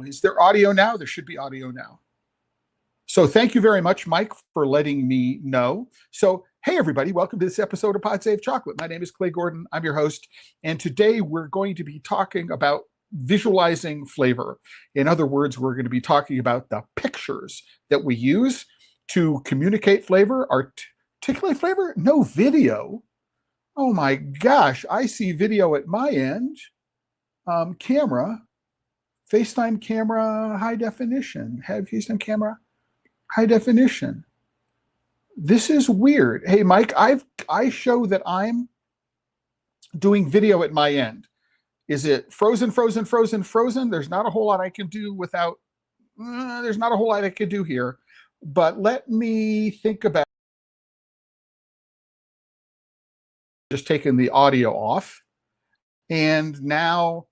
Is there audio now? There should be audio now. So thank you very much, Mike, for letting me know. So, hey, everybody, welcome to this episode of Pod Save Chocolate. My name is Clay Gordon. I'm your host. And today we're going to be talking about visualizing flavor. In other words, we're going to be talking about the pictures that we use to communicate flavor, articulate flavor. No video. Oh my gosh, I see video at my end. Camera, FaceTime camera, high definition. Have FaceTime camera, high definition. This is weird. Hey, Mike, I show that I'm doing video at my end. Is it frozen? There's not a whole lot I can do without, there's not a whole lot I can do here, but let me think about just taking the audio off. And now,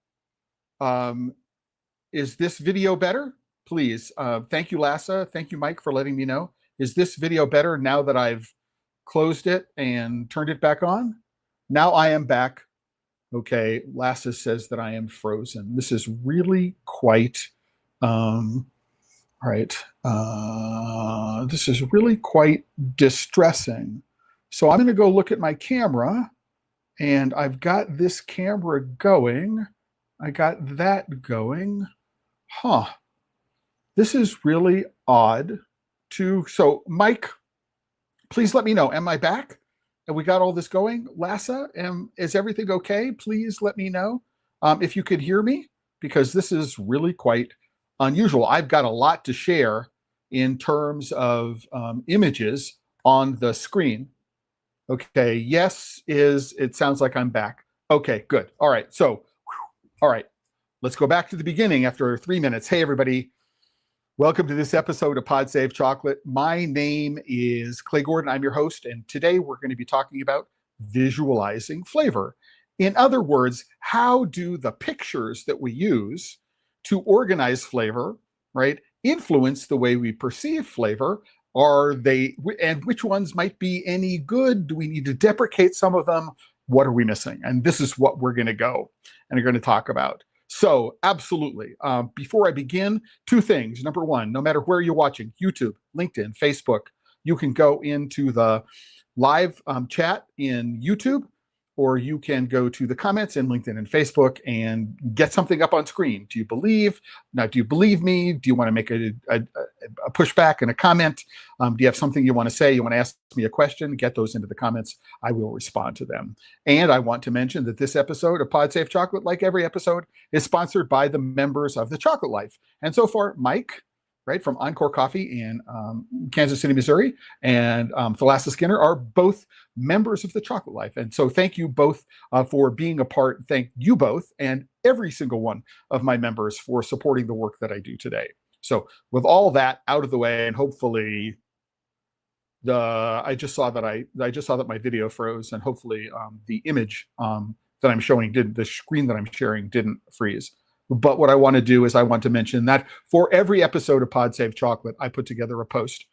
is this video better? Please. Thank you, Lassa. Thank you, Mike, for letting me know. Is this video better now that I've closed it and turned it back on? Now I am back. Okay, Lassa says that I am frozen. This is really quite, all right. This is really quite distressing. So I'm going to go look at my camera, and I've got this camera going. I got that going. Huh. This is really odd. So Mike, please let me know. Am I back? And we got all this going. Lassa, is everything okay? Please let me know if you could hear me, because this is really quite unusual. I've got a lot to share in terms of images on the screen. Okay, yes, it sounds like I'm back. Okay, good. All right, so, all right, let's go back to the beginning after 3 minutes. Hey, everybody. Welcome to this episode of Pod Save Chocolate. My name is Clay Gordon. I'm your host, and today we're going to be talking about visualizing flavor. In other words, how do the pictures that we use to organize flavor, right, influence the way we perceive flavor? And which ones might be any good? Do we need to deprecate some of them? What are we missing? And this is what we're going to go and we're going to talk about. So absolutely. Before I begin, two things. Number one, no matter where you're watching, YouTube, LinkedIn, Facebook, you can go into the live chat in YouTube, or you can go to the comments in LinkedIn and Facebook and get something up on screen. Do you believe? Now, do you believe me? Do you want to make a pushback and a comment? Do you have something you want to say? You want to ask me a question? Get those into the comments. I will respond to them. And I want to mention that this episode of Pod Save Chocolate, like every episode, is sponsored by the members of the Chocolate Life. And so far, Mike, right, from Encore Coffee in Kansas City, Missouri, and the Lassa Skinner are both members of the Chocolate Life. And so thank you both for being a part. Thank you both and every single one of my members for supporting the work that I do today. So with all that out of the way, and hopefully I just saw that my video froze, and hopefully the image that I'm showing the screen that I'm sharing didn't freeze. But what I want to do is I want to mention that for every episode of Pod Save Chocolate, I put together a post.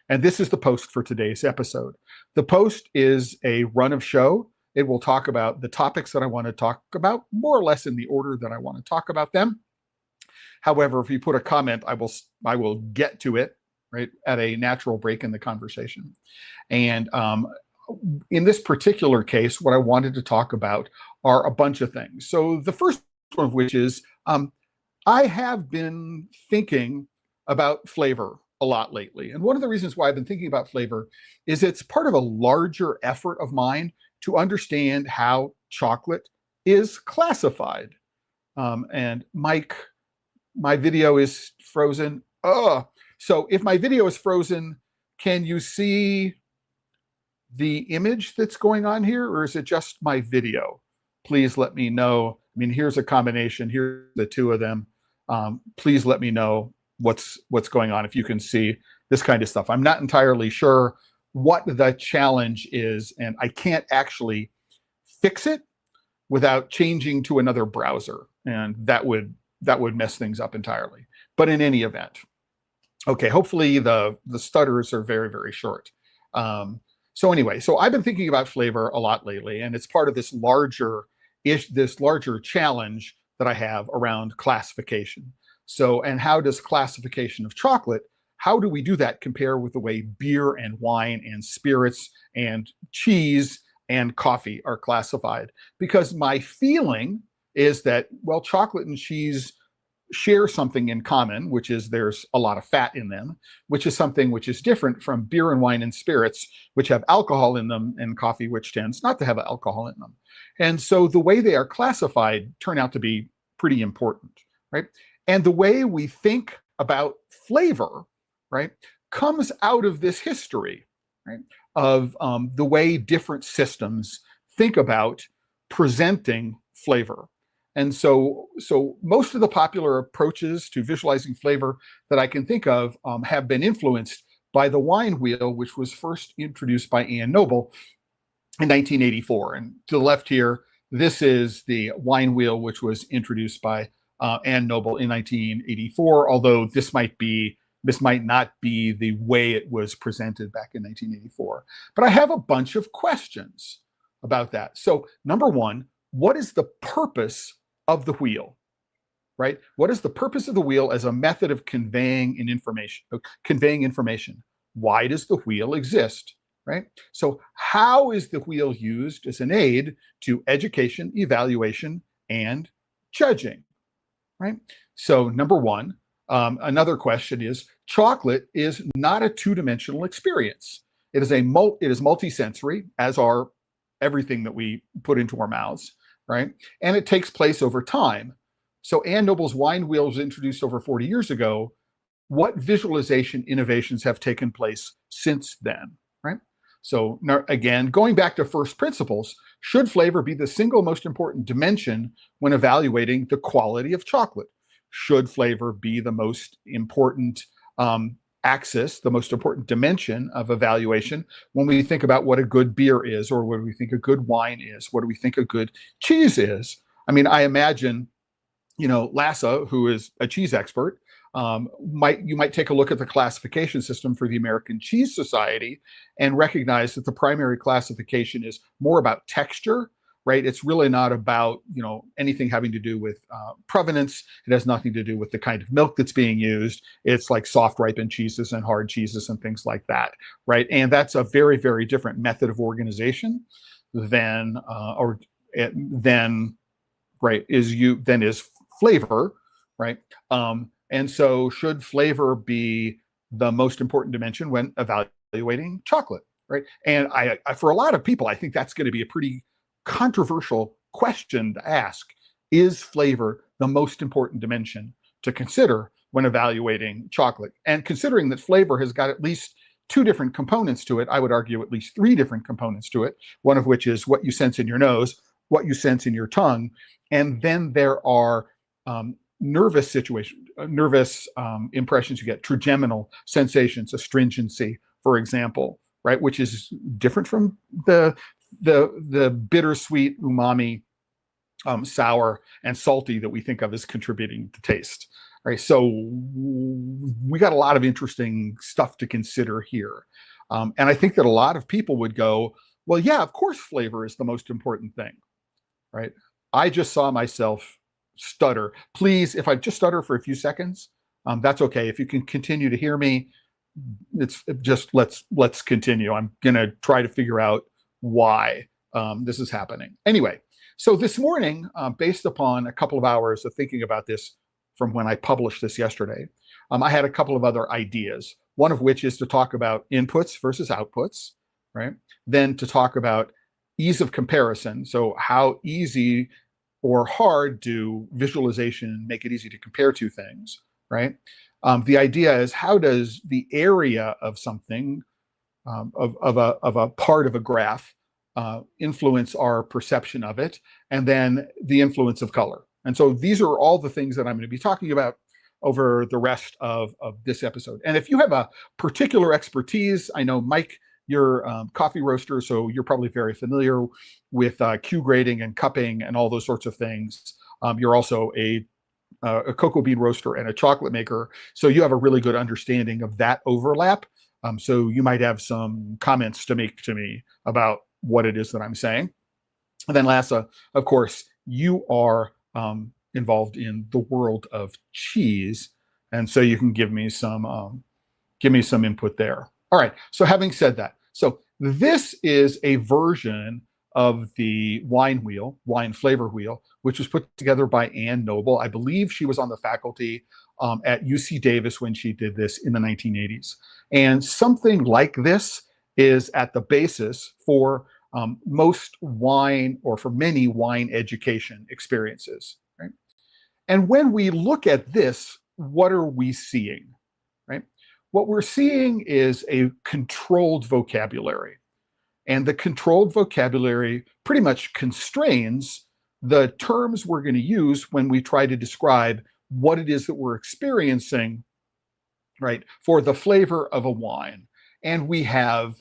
And this is the post for today's episode. The post is a run of show. It will talk about the topics that I want to talk about, more or less in the order that I want to talk about them. However, if you put a comment, I will get to it, right, at a natural break in the conversation. And in this particular case, what I wanted to talk about are a bunch of things. So the first one of which is I have been thinking about flavor a lot lately. And one of the reasons why I've been thinking about flavor is it's part of a larger effort of mine to understand how chocolate is classified. And Mike, my video is frozen. So if my video is frozen, can you see the image that's going on here, or is it just my video? Please let me know. I mean, here's a combination. Here's the two of them. Please let me know what's going on if you can see this kind of stuff. I'm not entirely sure what the challenge is, and I can't actually fix it without changing to another browser, and that would mess things up entirely. But in any event, okay, hopefully the stutters are very, very short. So anyway, so I've been thinking about flavor a lot lately, and it's part of this larger challenge that I have around classification. So, and how does classification of chocolate, how do we do that compare with the way beer and wine and spirits and cheese and coffee are classified? Because my feeling is that, well, chocolate and cheese share something in common, which is there's a lot of fat in them, which is something which is different from beer and wine and spirits, which have alcohol in them, and coffee, which tends not to have alcohol in them. And so the way they are classified turn out to be pretty important, right? And the way we think about flavor, right, comes out of this history, right, of the way different systems think about presenting flavor. And so most of the popular approaches to visualizing flavor that I can think of have been influenced by the wine wheel, which was first introduced by Anne Noble in 1984. And to the left here, this is the wine wheel, which was introduced by Anne Noble in 1984, although this might not be the way it was presented back in 1984. But I have a bunch of questions about that. So number one, what is the purpose of the wheel, right? What is the purpose of the wheel as a method of conveying information? Why does the wheel exist, right? So how is the wheel used as an aid to education, evaluation, and judging, right? So number one, another question is, chocolate is not a two-dimensional experience. It is multisensory, as are everything that we put into our mouths, right? And it takes place over time. So Anne Noble's wine wheel was introduced over 40 years ago. What visualization innovations have taken place since then, right? So again, going back to first principles, should flavor be the single most important dimension when evaluating the quality of chocolate? Should flavor be the most important axis, the most important dimension of evaluation when we think about what a good beer is, or what do we think a good wine is? What do we think a good cheese is? I mean, I imagine, Lassa, who is a cheese expert, you might take a look at the classification system for the American Cheese Society and recognize that the primary classification is more about texture, right? It's really not about, anything having to do with provenance. It has nothing to do with the kind of milk that's being used. It's like soft ripened cheeses and hard cheeses and things like that, right? And that's a very, very different method of organization than is flavor, right? And so should flavor be the most important dimension when evaluating chocolate, right? And I for a lot of people, I think that's going to be a pretty controversial question to ask. Is flavor the most important dimension to consider when evaluating chocolate? And considering that flavor has got at least two different components to it, I would argue at least three different components to it, one of which is what you sense in your nose, what you sense in your tongue, and then there are nervous impressions you get, trigeminal sensations, astringency, for example, right, which is different from the bittersweet, umami, sour, and salty that we think of as contributing to taste. Right, so we got a lot of interesting stuff to consider here, and I think that a lot of people would go, well, yeah, of course, flavor is the most important thing, right? I just saw myself stutter. Please, if I just stutter for a few seconds, that's okay. If you can continue to hear me, it's just let's continue. I'm gonna try to figure out why this is happening. Anyway, so this morning, based upon a couple of hours of thinking about this from when I published this yesterday, I had a couple of other ideas. One of which is to talk about inputs versus outputs, right? Then to talk about ease of comparison. So how easy or hard do visualization make it easy to compare two things, right? The idea is, how does the area of something, of a part of a graph, influence our perception of it, and then the influence of color. And so these are all the things that I'm going to be talking about over the rest of this episode. And if you have a particular expertise, I know, Mike, you're a coffee roaster, so you're probably very familiar with Q grading and cupping and all those sorts of things. You're also a cocoa bean roaster and a chocolate maker, so you have a really good understanding of that overlap. So you might have some comments to make to me about what it is that I'm saying. And then Lassa, of course, you are involved in the world of cheese, and so you can give me some input there. All right. So having said that, so this is a version of the wine flavor wheel, which was put together by Ann Noble. I believe she was on the faculty at UC Davis when she did this in the 1980s. And something like this is at the basis for most wine, or for many wine education experiences, right? And when we look at this, what are we seeing, right? What we're seeing is a controlled vocabulary. And the controlled vocabulary pretty much constrains the terms we're going to use when we try to describe what it is that we're experiencing, right, for the flavor of a wine. And we have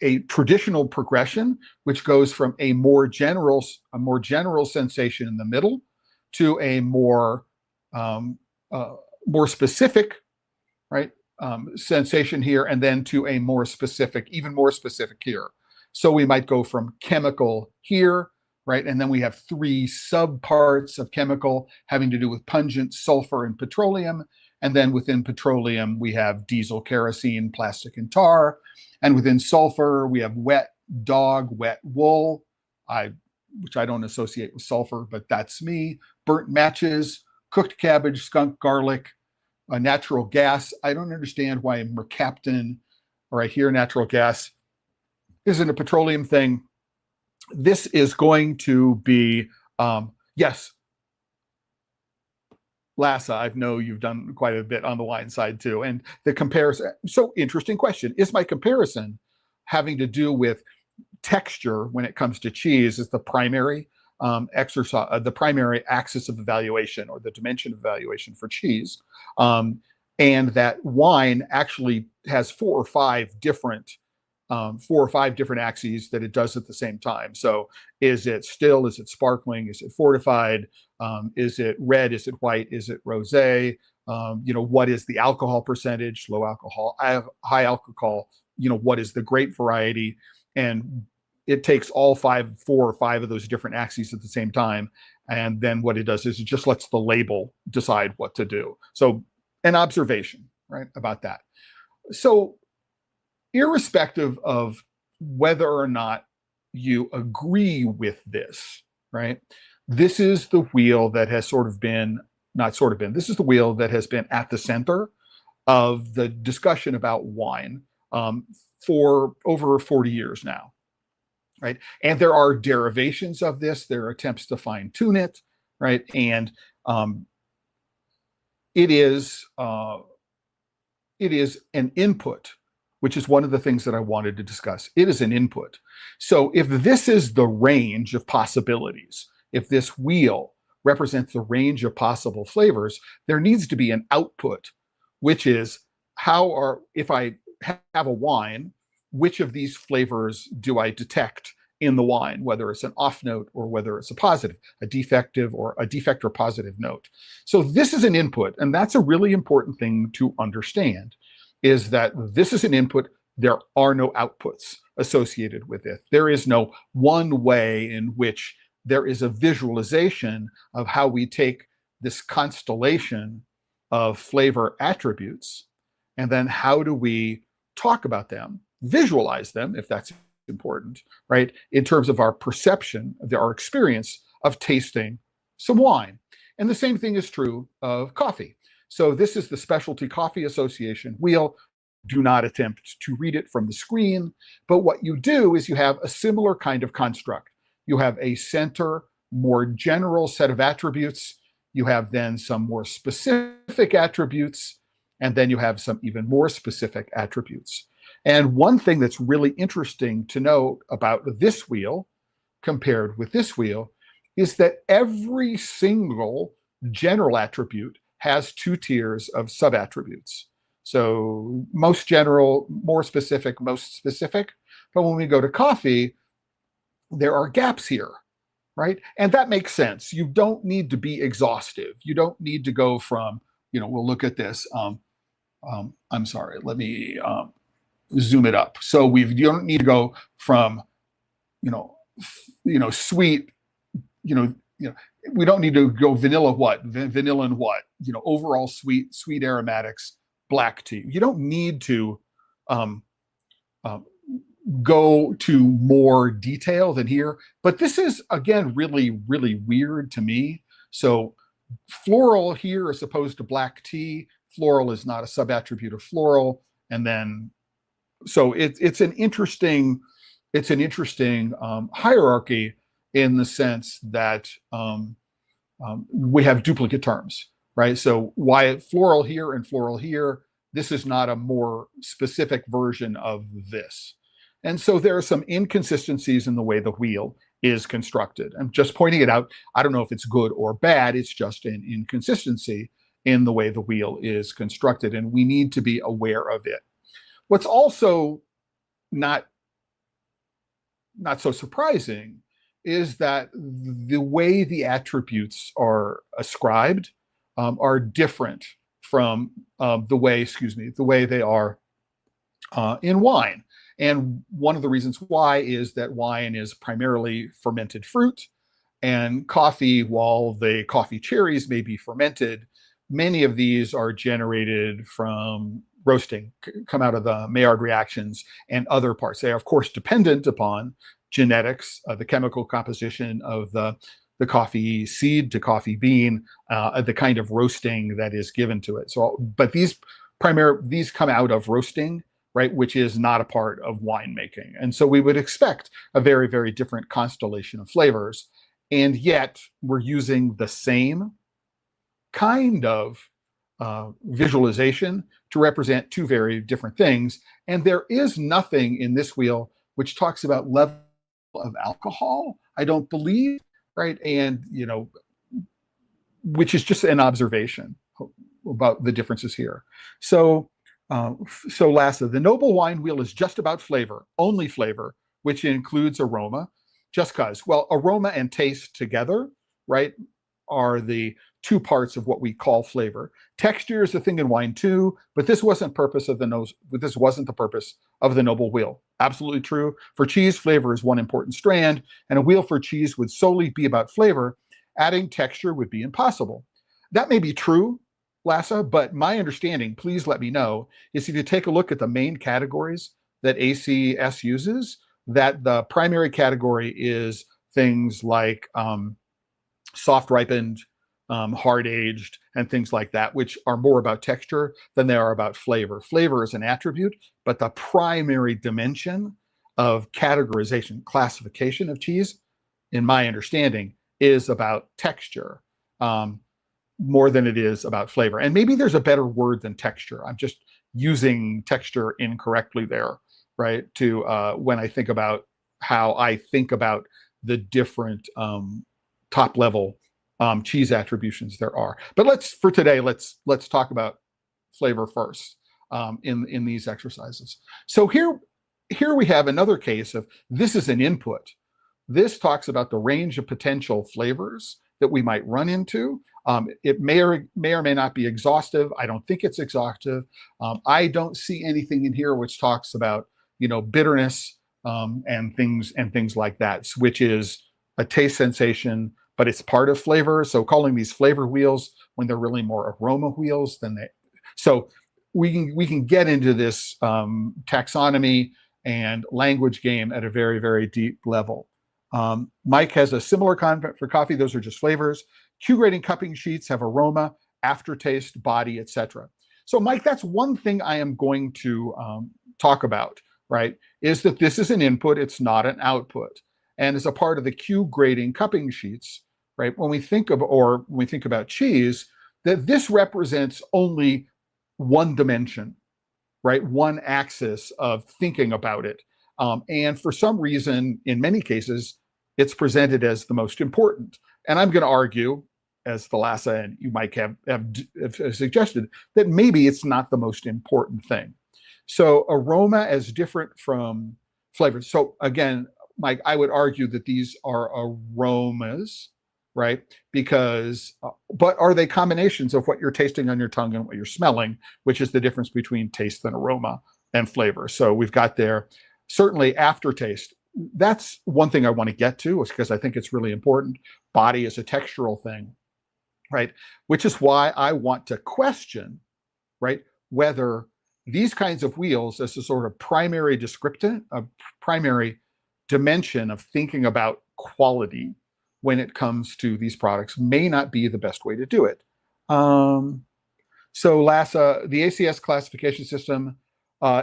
a traditional progression, which goes from a more general sensation in the middle to a more specific, right, sensation here, and then to a more specific, even more specific here. So we might go from chemical here, right, and then we have 3 subparts of chemical having to do with pungent, sulfur, and petroleum. And then within petroleum, we have diesel, kerosene, plastic, and tar. And within sulfur, we have wet dog, wet wool, which I don't associate with sulfur, but that's me. Burnt matches, cooked cabbage, skunk, garlic, natural gas. I don't understand why mercaptan, or I hear natural gas, isn't a petroleum thing. This is going to be, yes, Lassa, I know you've done quite a bit on the wine side too. And the comparison, so interesting question. Is my comparison having to do with texture when it comes to cheese is the primary exercise, the primary axis of evaluation, or the dimension of evaluation for cheese. And that wine actually has 4 or 5 different axes that it does at the same time. So is it still, is it sparkling, is it fortified, is it red, is it white, is it rosé? What is the alcohol percentage, low alcohol, high alcohol, what is the grape variety? And it takes all 4 or 5 of those different axes at the same time. And then what it does is it just lets the label decide what to do. So an observation, right, about that. So irrespective of whether or not you agree with this, right, this is the wheel that has this is the wheel that has been at the center of the discussion about wine for over 40 years now, right? And there are derivations of this. There are attempts to fine tune it, right? And it is an input, which is one of the things that I wanted to discuss. It is an input. So if this is the range of possibilities, if this wheel represents the range of possible flavors, there needs to be an output, which is if I have a wine, which of these flavors do I detect in the wine, whether it's an off note or whether it's a positive, a defect or positive note. So this is an input, and that's a really important thing to understand, is that this is an input. There are no outputs associated with it. There is no one way in which there is a visualization of how we take this constellation of flavor attributes, and then how do we talk about them, visualize them, if that's important, right, in terms of our perception, our experience of tasting some wine. And the same thing is true of coffee. So this is the Specialty Coffee Association wheel. Do not attempt to read it from the screen, but what you do is you have a similar kind of construct. You have a center, more general set of attributes. You have then some more specific attributes, and then you have some even more specific attributes. And one thing that's really interesting to note about this wheel compared with this wheel is that every single general attribute has 2 tiers of sub-attributes. So most general, more specific, most specific. But when we go to coffee, there are gaps here, right? And that makes sense. You don't need to be exhaustive. You don't need to go from, we'll look at this. I'm sorry, let me zoom it up. So you don't need to go from, sweet, we don't need to go vanilla vanilla and what, overall sweet aromatics, black tea. You don't need to um, go to more detail than here, but this is, again, really, really weird to me. So floral here as opposed to black tea. Floral is not a sub-attribute of floral. And then, so it's an interesting hierarchy in the sense that we have duplicate terms, right? So why floral here and floral here, this is not a more specific version of this. And so there are some inconsistencies in the way the wheel is constructed. I'm just pointing it out. I don't know if it's good or bad. It's just an inconsistency in the way the wheel is constructed, and we need to be aware of it. What's also not so surprising is that the way the attributes are ascribed are different from the way they are in wine. And one of the reasons why is that wine is primarily fermented fruit, and coffee, while the coffee cherries may be fermented, many of these are generated from roasting, come out of the Maillard reactions and other parts. They are, of course, dependent upon genetics, the chemical composition of the coffee seed to coffee bean, the kind of roasting that is given to it. So, but these come out of roasting, right, which is not a part of winemaking. And so we would expect a very, very different constellation of flavors. And yet we're using the same kind of visualization to represent two very different things. And there is nothing in this wheel which talks about level of alcohol, I don't believe, right? And, which is just an observation about the differences here. So Lassa, the noble wine wheel is just about flavor, only flavor, which includes aroma, just because. Well, aroma and taste together, right, are the two parts of what we call flavor. Texture is a thing in wine too, but this wasn't the purpose of the noble wheel. Absolutely true. For cheese, flavor is one important strand, and a wheel for cheese would solely be about flavor. Adding texture would be impossible. That may be true, Lassa, but my understanding, please let me know, is if you take a look at the main categories that ACS uses, that the primary category is things like soft ripened, hard aged, and things like that, which are more about texture than they are about flavor. Flavor is an attribute, but the primary dimension of categorization, classification of cheese, in my understanding, is about texture. More than it is about flavor. And maybe there's a better word than texture. I'm just using texture incorrectly there, right? To when I think about how I think about the different top level cheese attributions there are. But let's talk about flavor first in these exercises. So here we have another case of this is an input. This talks about the range of potential flavors that we might run into. It may or may not be exhaustive. I don't think it's exhaustive. I don't see anything in here which talks about, bitterness and things like that, which is a taste sensation, but it's part of flavor. So calling these flavor wheels when they're really more aroma wheels than they. So we can get into this taxonomy and language game at a very, very deep level. Mike has a similar concept for coffee. Those are just flavors. Q grading cupping sheets have aroma, aftertaste, body, etc. So Mike, that's one thing I am going to talk about, right? Is that this is an input, it's not an output. And as a part of the Q grading cupping sheets, right? When we think about cheese, that this represents only one dimension, right? One axis of thinking about it. And for some reason, in many cases, it's presented as the most important. And I'm going to argue, as the Lassa and you might have suggested, that maybe it's not the most important thing. So aroma as different from flavor. So again, Mike, I would argue that these are aromas, right? Because, but are they combinations of what you're tasting on your tongue and what you're smelling, which is the difference between taste and aroma and flavor. So we've got there certainly aftertaste. that's one thing I want to get to, because I think it's really important. Body is a textural thing, right? Which is why I want to question, right, whether these kinds of wheels as a sort of primary descriptant, a primary dimension of thinking about quality when it comes to these products may not be the best way to do it. So Lassa, the ACS classification system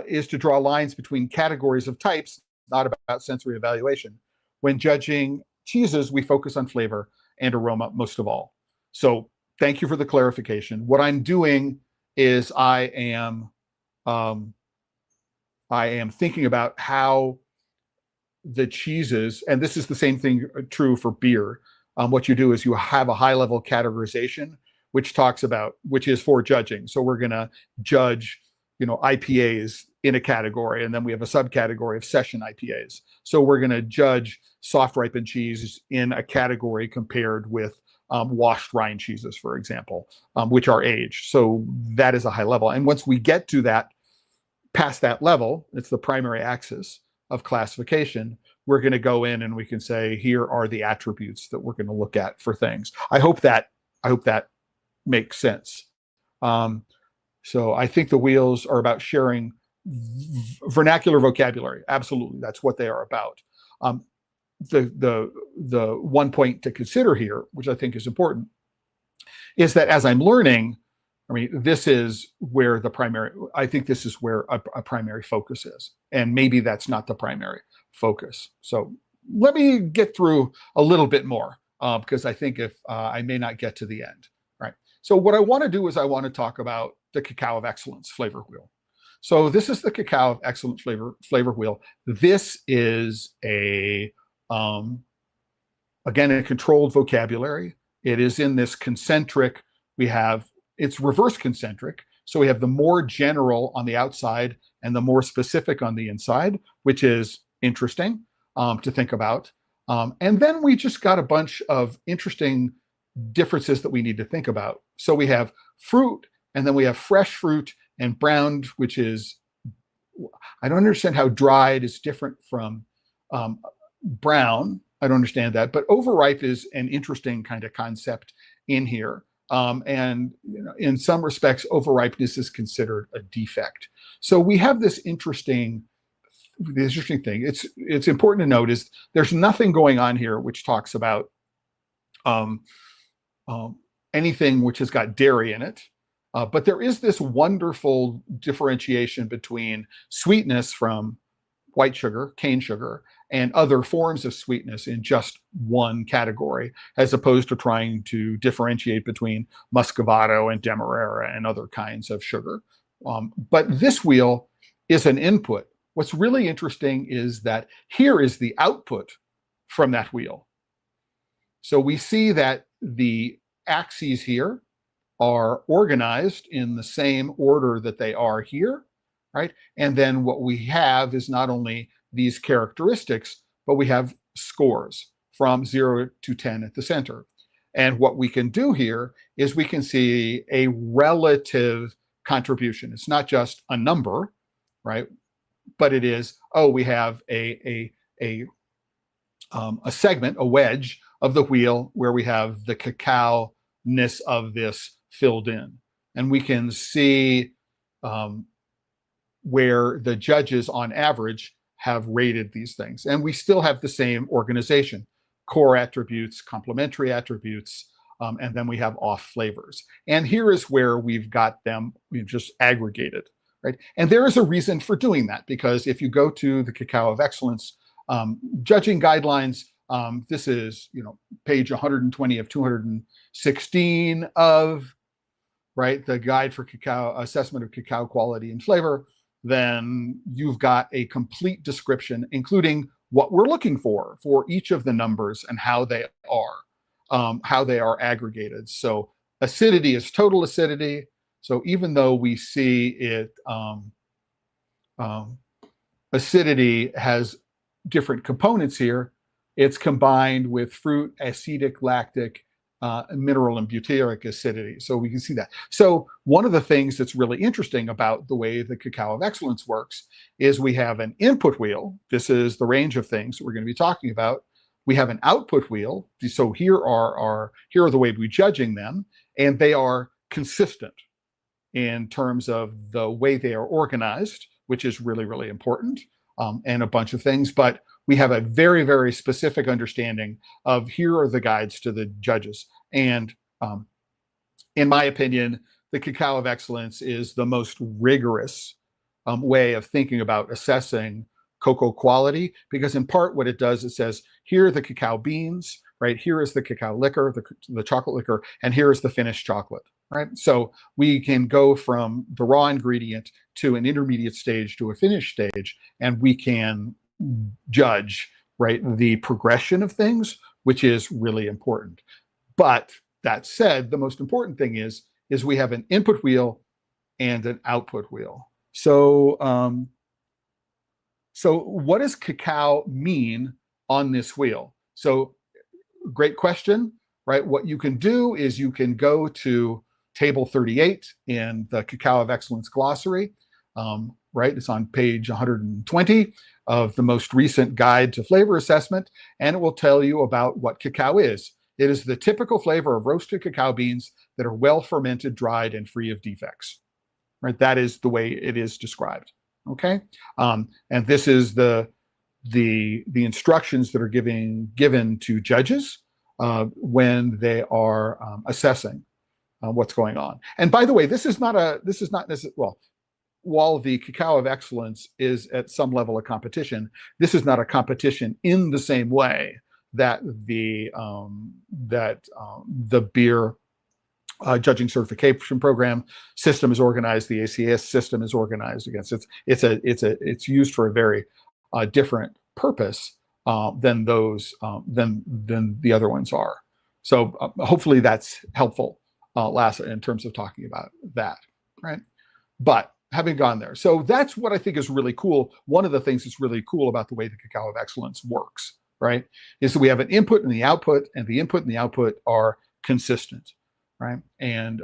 is to draw lines between categories of types, not about sensory evaluation. When judging cheeses, we focus on flavor and aroma most of all. So thank you for the clarification. What I'm doing is I am thinking about how the cheeses, and this is the same thing true for beer. What you do is you have a high level categorization, which is for judging. So we're going to judge, IPAs in a category, and then we have a subcategory of session IPAs. So we're going to judge soft ripened cheese in a category compared with washed rind cheeses, for example, which are aged. So that is a high level. And once we get to that, past that level, it's the primary axis of classification, we're going to go in and we can say, here are the attributes that we're going to look at for things. I hope that makes sense. So I think the wheels are about sharing vernacular vocabulary. Absolutely, that's what they are about. The one point to consider here, which I think is important, is that as I'm learning, this is where a primary focus is, and maybe that's not the primary focus. So let me get through a little bit more, because I think if I may not get to the end, right? So what I want to do is I want to talk about the Cacao of Excellence flavor wheel. So this is the Cacao of Excellence flavor wheel. This is again, a controlled vocabulary. It is in this concentric. It's reverse concentric. So we have the more general on the outside and the more specific on the inside, which is interesting to think about. And then we just got a bunch of interesting differences that we need to think about. So we have fruit, and then we have fresh fruit and browned, which is, I don't understand how dried is different from brown. I don't understand that, but overripe is an interesting kind of concept in here. And in some respects, overripeness is considered a defect. So we have this interesting thing. It's important to note is there's nothing going on here which talks about anything which has got dairy in it. But there is this wonderful differentiation between sweetness from white sugar, cane sugar, and other forms of sweetness in just one category, as opposed to trying to differentiate between Muscovado and Demerara and other kinds of sugar. But this wheel is an input. What's really interesting is that here is the output from that wheel. So we see that the axes here are organized in the same order that they are here, right? And then what we have is not only these characteristics, but we have scores from 0 to 10 at the center. And what we can do here is we can see a relative contribution. It's not just a number, right? But it is, we have a segment, a wedge of the wheel where we have the cacao-ness of this filled in. And we can see where the judges on average have rated these things. And we still have the same organization, core attributes, complementary attributes, and then we have off flavors. And here is where we've got them just aggregated, right? And there is a reason for doing that, because if you go to the Cacao of Excellence judging guidelines, this is, page 120 of 216 of, right, the guide for cacao, assessment of cacao quality and flavor. Then you've got a complete description, including what we're looking for each of the numbers and how they are aggregated. So acidity is total acidity. So even though we see it, acidity has different components here, it's combined with fruit, acetic, lactic, mineral and butyric acidity. So we can see that. So one of the things that's really interesting about the way the Cacao of Excellence works is we have an input wheel. This is the range of things that we're going to be talking about. We have an output wheel. So here are the way we're judging them, and they are consistent in terms of the way they are organized, which is really, really important, and a bunch of things. But we have a very, very specific understanding of here are the guides to the judges. And in my opinion, the Cacao of Excellence is the most rigorous way of thinking about assessing cocoa quality, because in part what it does, it says, here are the cacao beans, right? Here is the cacao liquor, the chocolate liquor, and here is the finished chocolate, right? So we can go from the raw ingredient to an intermediate stage to a finished stage, and we can judge, right, the progression of things, which is really important. But that said, the most important thing is we have an input wheel and an output wheel. So what does cacao mean on this wheel? So great question, right? What you can do is you can go to table 38 in the Cacao of Excellence glossary, right? It's on page 120 of the most recent guide to flavor assessment, and it will tell you about what cacao is. It is the typical flavor of roasted cacao beans that are well fermented, dried, and free of defects, right? That is the way it is described, okay? And this is the instructions that are given to judges when they are assessing what's going on. And by the way, this is not necessarily, well, while the Cacao of Excellence is at some level of competition, this is not a competition in the same way that the beer judging certification program system is organized. The ACS system is organized against it's used for a very different purpose than the other ones are. So hopefully that's helpful, Lassa, in terms of talking about that, right? But having gone there, so that's what I think is really cool. One of the things that's really cool about the way the Cacao of Excellence works, right, is that we have an input and the output, and the input and the output are consistent, right? And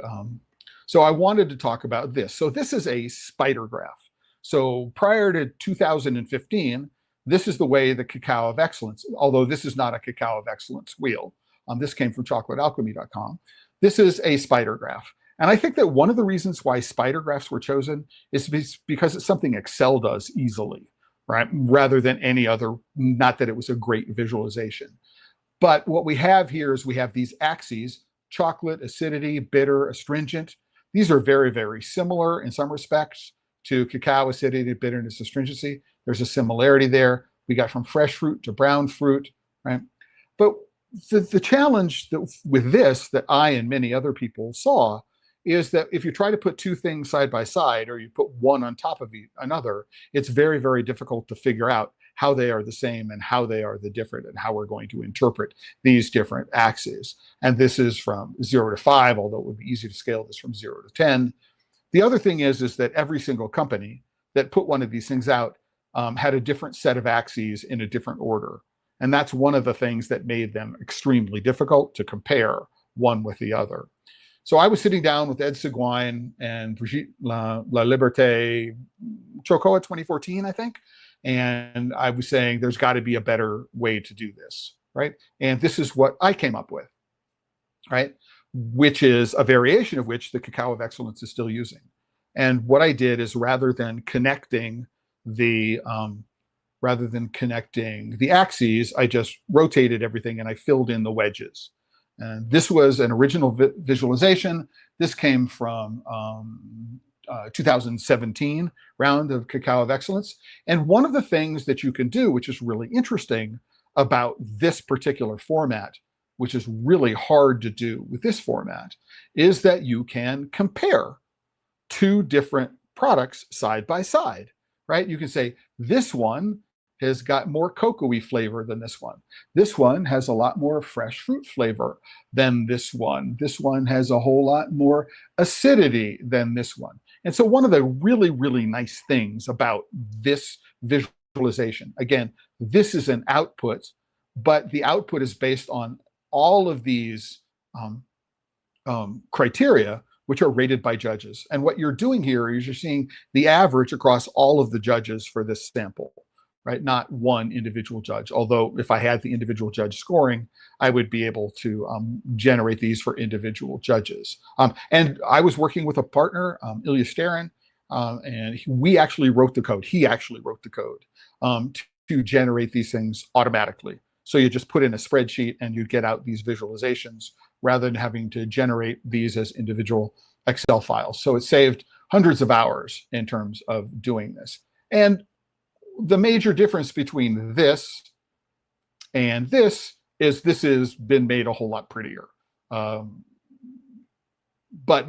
so I wanted to talk about this. So this is a spider graph. So prior to 2015, this is the way the Cacao of Excellence, although this is not a Cacao of Excellence wheel. This came from chocolatealchemy.com. This is a spider graph. And I think that one of the reasons why spider graphs were chosen is because it's something Excel does easily, right? Rather than any other, not that it was a great visualization. But what we have here is we have these axes: chocolate, acidity, bitter, astringent. These are very, very similar in some respects to cacao, acidity, bitterness, astringency. There's a similarity there. We got from fresh fruit to brown fruit, right? But the challenge with this that I and many other people saw is that if you try to put two things side by side, or you put one on top of another, it's very, very difficult to figure out how they are the same and how they are the different, and how we're going to interpret these different axes. And this is from 0 to 5, although it would be easy to scale this from 0 to 10. The other thing is that every single company that put one of these things out had a different set of axes in a different order. And that's one of the things that made them extremely difficult to compare one with the other. So I was sitting down with Ed Seguin and Brigitte La Liberté, CHOCOA 2014, I think. And I was saying there's got to be a better way to do this, right? And this is what I came up with, right? Which is a variation of which the Cacao of Excellence is still using. And what I did is, rather than connecting the axes, I just rotated everything and I filled in the wedges. And this was an original visualization. This came from 2017 round of Cacao of Excellence. And one of the things that you can do, which is really interesting about this particular format, which is really hard to do with this format, is that you can compare two different products side by side, right? You can say, this one has got more cocoa-y flavor than this one. This one has a lot more fresh fruit flavor than this one. This one has a whole lot more acidity than this one. And so one of the really, really nice things about this visualization, again, this is an output, but the output is based on all of these criteria, which are rated by judges. And what you're doing here is you're seeing the average across all of the judges for this sample, right? Not one individual judge. Although if I had the individual judge scoring, I would be able to generate these for individual judges. And I was working with a partner, Ilya Sterin, and we actually wrote the code. He actually wrote the code to generate these things automatically. So you just put in a spreadsheet and you'd get out these visualizations rather than having to generate these as individual Excel files. So it saved hundreds of hours in terms of doing this. And the major difference between this and this has been made a whole lot prettier. But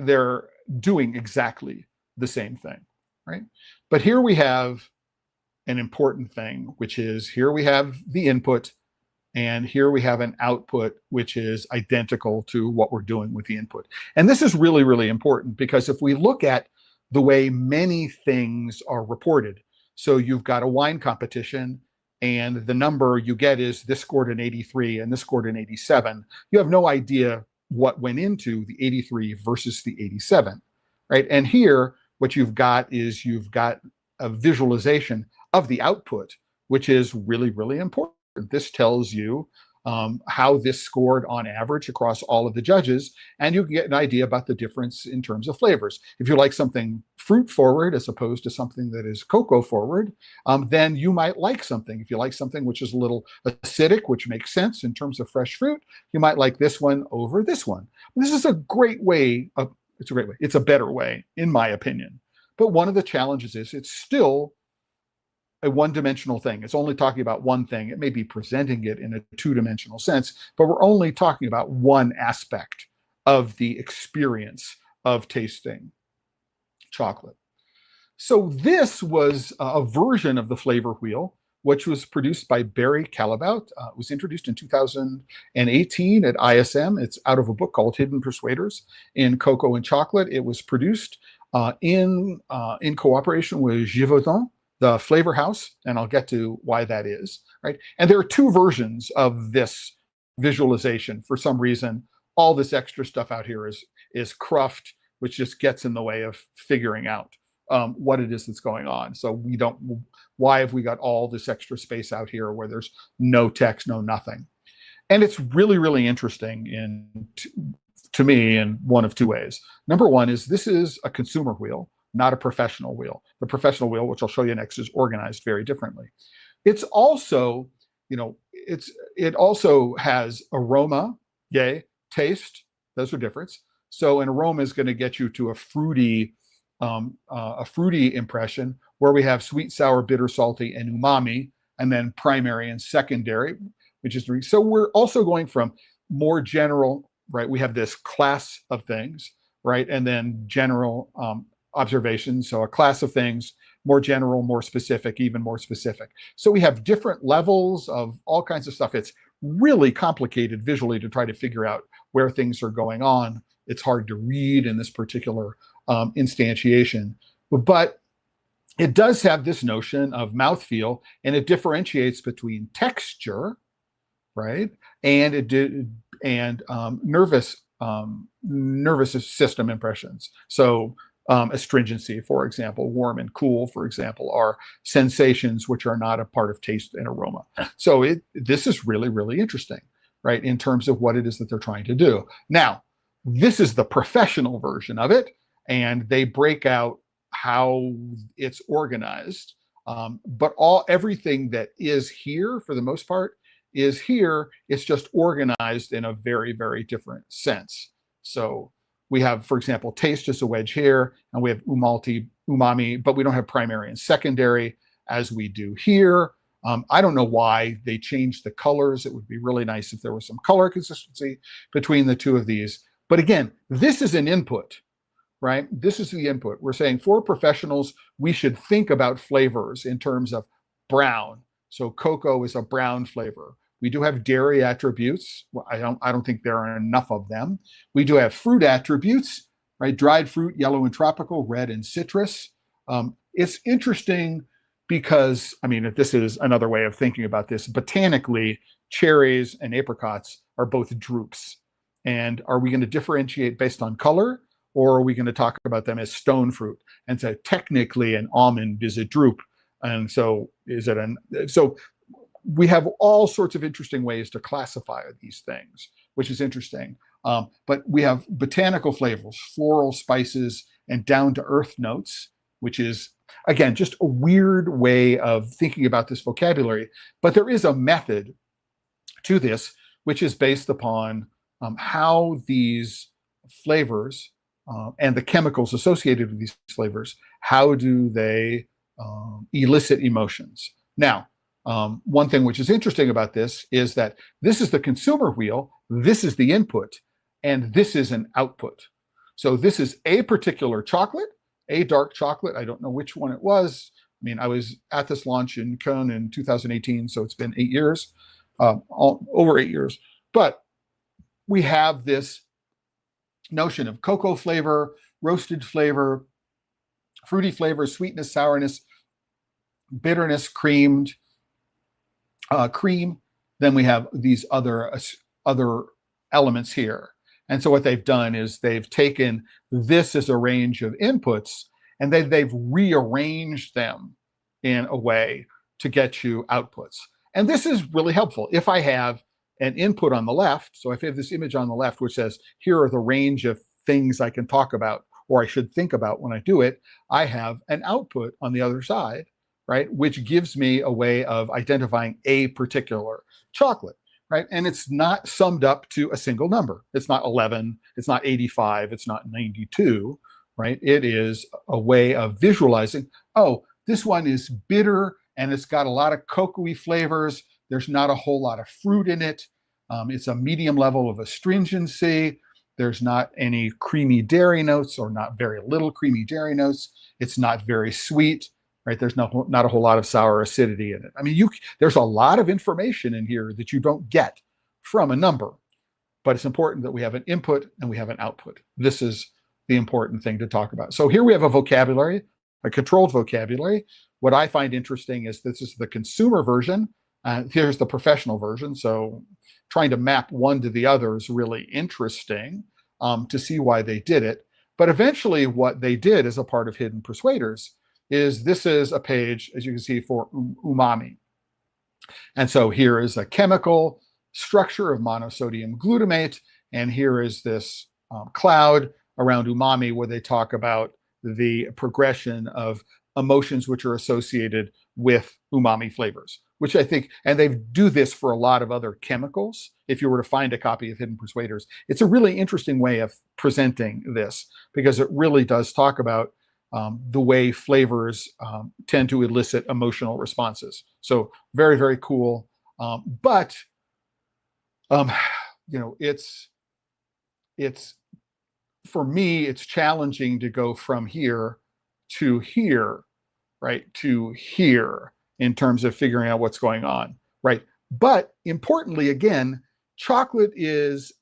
they're doing exactly the same thing, right? But here we have an important thing, which is here we have the input, and here we have an output, which is identical to what we're doing with the input. And this is really, really important because if we look at the way many things are reported, so you've got a wine competition and the number you get is this scored an 83 and this scored an 87. You have no idea what went into the 83 versus the 87, right? And here, what you've got is you've got a visualization of the output, which is really, really important. This tells you how this scored on average across all of the judges, and you get an idea about the difference in terms of flavors. If you like something fruit forward as opposed to something that is cocoa forward, then you might like something. If you like something which is a little acidic, which makes sense in terms of fresh fruit, you might like this one over this one. This is a great way of, it's a great way. It's a better way, in my opinion. But one of the challenges is it's still a one-dimensional thing. It's only talking about one thing. It may be presenting it in a two-dimensional sense, but we're only talking about one aspect of the experience of tasting chocolate. So this was a version of the flavor wheel, which was produced by Barry Calabout. It was introduced in 2018 at ISM. It's out of a book called Hidden Persuaders in Cocoa and Chocolate. It was produced in cooperation with Givaudan, the flavor house, and I'll get to why that is, right? And there are two versions of this visualization. For some reason, all this extra stuff out here is cruft, which just gets in the way of figuring out what it is that's going on. So we don't, why have we got all this extra space out here where there's no text, no nothing? And it's really, really interesting to me in one of two ways. Number one is this is a consumer wheel, not a professional wheel. The professional wheel, which I'll show you next, is organized very differently. It's also, it also has aroma, yay, taste. Those are different. So an aroma is going to get you to a fruity impression where we have sweet, sour, bitter, salty, and umami, and then primary and secondary, which is so we're also going from more general, right? We have this class of things, right, and then general observations. So a class of things, more general, more specific, even more specific. So we have different levels of all kinds of stuff. It's really complicated visually to try to figure out where things are going on. It's hard to read in this particular instantiation, but it does have this notion of mouthfeel, and it differentiates between texture, right, and nervous system impressions. So astringency, for example, warm and cool, for example, are sensations which are not a part of taste and aroma. So this is really, really interesting, right, in terms of what it is that they're trying to do. Now, this is the professional version of it, and they break out how it's organized. But everything that is here, for the most part, is here. It's just organized in a very, very different sense. So we have, for example, taste just a wedge here, and we have umami, but we don't have primary and secondary as we do here. I don't know why they changed the colors. It would be really nice if there was some color consistency between the two of these. But again, this is an input, right? This is the input. We're saying for professionals, we should think about flavors in terms of brown. So cocoa is a brown flavor. We do have dairy attributes. Well, I don't think there are enough of them. We do have fruit attributes, right? Dried fruit, yellow and tropical, red and citrus. It's interesting because, I mean, this is another way of thinking about this. Botanically, cherries and apricots are both drupes. And are we going to differentiate based on color, or are we going to talk about them as stone fruit? And so technically an almond is a drupe. And so is it so we have all sorts of interesting ways to classify these things, which is interesting. But we have botanical flavors, floral spices, and down-to-earth notes, which is, again, just a weird way of thinking about this vocabulary. But there is a method to this, which is based upon how these flavors and the chemicals associated with these flavors, how do they elicit emotions? Now, one thing which is interesting about this is that this is the consumer wheel, this is the input, and this is an output. So this is a particular chocolate, a dark chocolate. I don't know which one it was. I mean, I was at this launch in Köln in 2018, so it's been 8 years, over 8 years. But we have this notion of cocoa flavor, roasted flavor, fruity flavor, sweetness, sourness, bitterness, creamed, cream. Then we have these other elements here. And so what they've done is they've taken this as a range of inputs, and then they've rearranged them in a way to get you outputs. And this is really helpful. If I have an input on the left, so if I have this image on the left which says, here are the range of things I can talk about, or I should think about when I do it, I have an output on the other side, right, which gives me a way of identifying a particular chocolate. Right. And it's not summed up to a single number. It's not 11. It's not 85. It's not 92. Right. It is a way of visualizing, oh, this one is bitter and it's got a lot of cocoa-y flavors. There's not a whole lot of fruit in it. It's a medium level of astringency. There's not any creamy dairy notes, or not very little creamy dairy notes. It's not very sweet. Right, there's not a whole lot of sour acidity in it. I mean, there's a lot of information in here that you don't get from a number, but it's important that we have an input and we have an output. This is the important thing to talk about. So here we have a vocabulary, a controlled vocabulary. What I find interesting is this is the consumer version. Here's the professional version. So trying to map one to the other is really interesting to see why they did it. But eventually what they did as a part of Hidden Persuaders is this is a page, as you can see, for umami. And so here is a chemical structure of monosodium glutamate, and here is this cloud around umami where they talk about the progression of emotions which are associated with umami flavors, which I think, and they do this for a lot of other chemicals. If you were to find a copy of Hidden Persuaders, it's a really interesting way of presenting this, because it really does talk about the way flavors tend to elicit emotional responses. So very, very cool. But you know, it's for me, it's challenging to go from here to here, right, to here in terms of figuring out what's going on, right? But importantly, again, chocolate is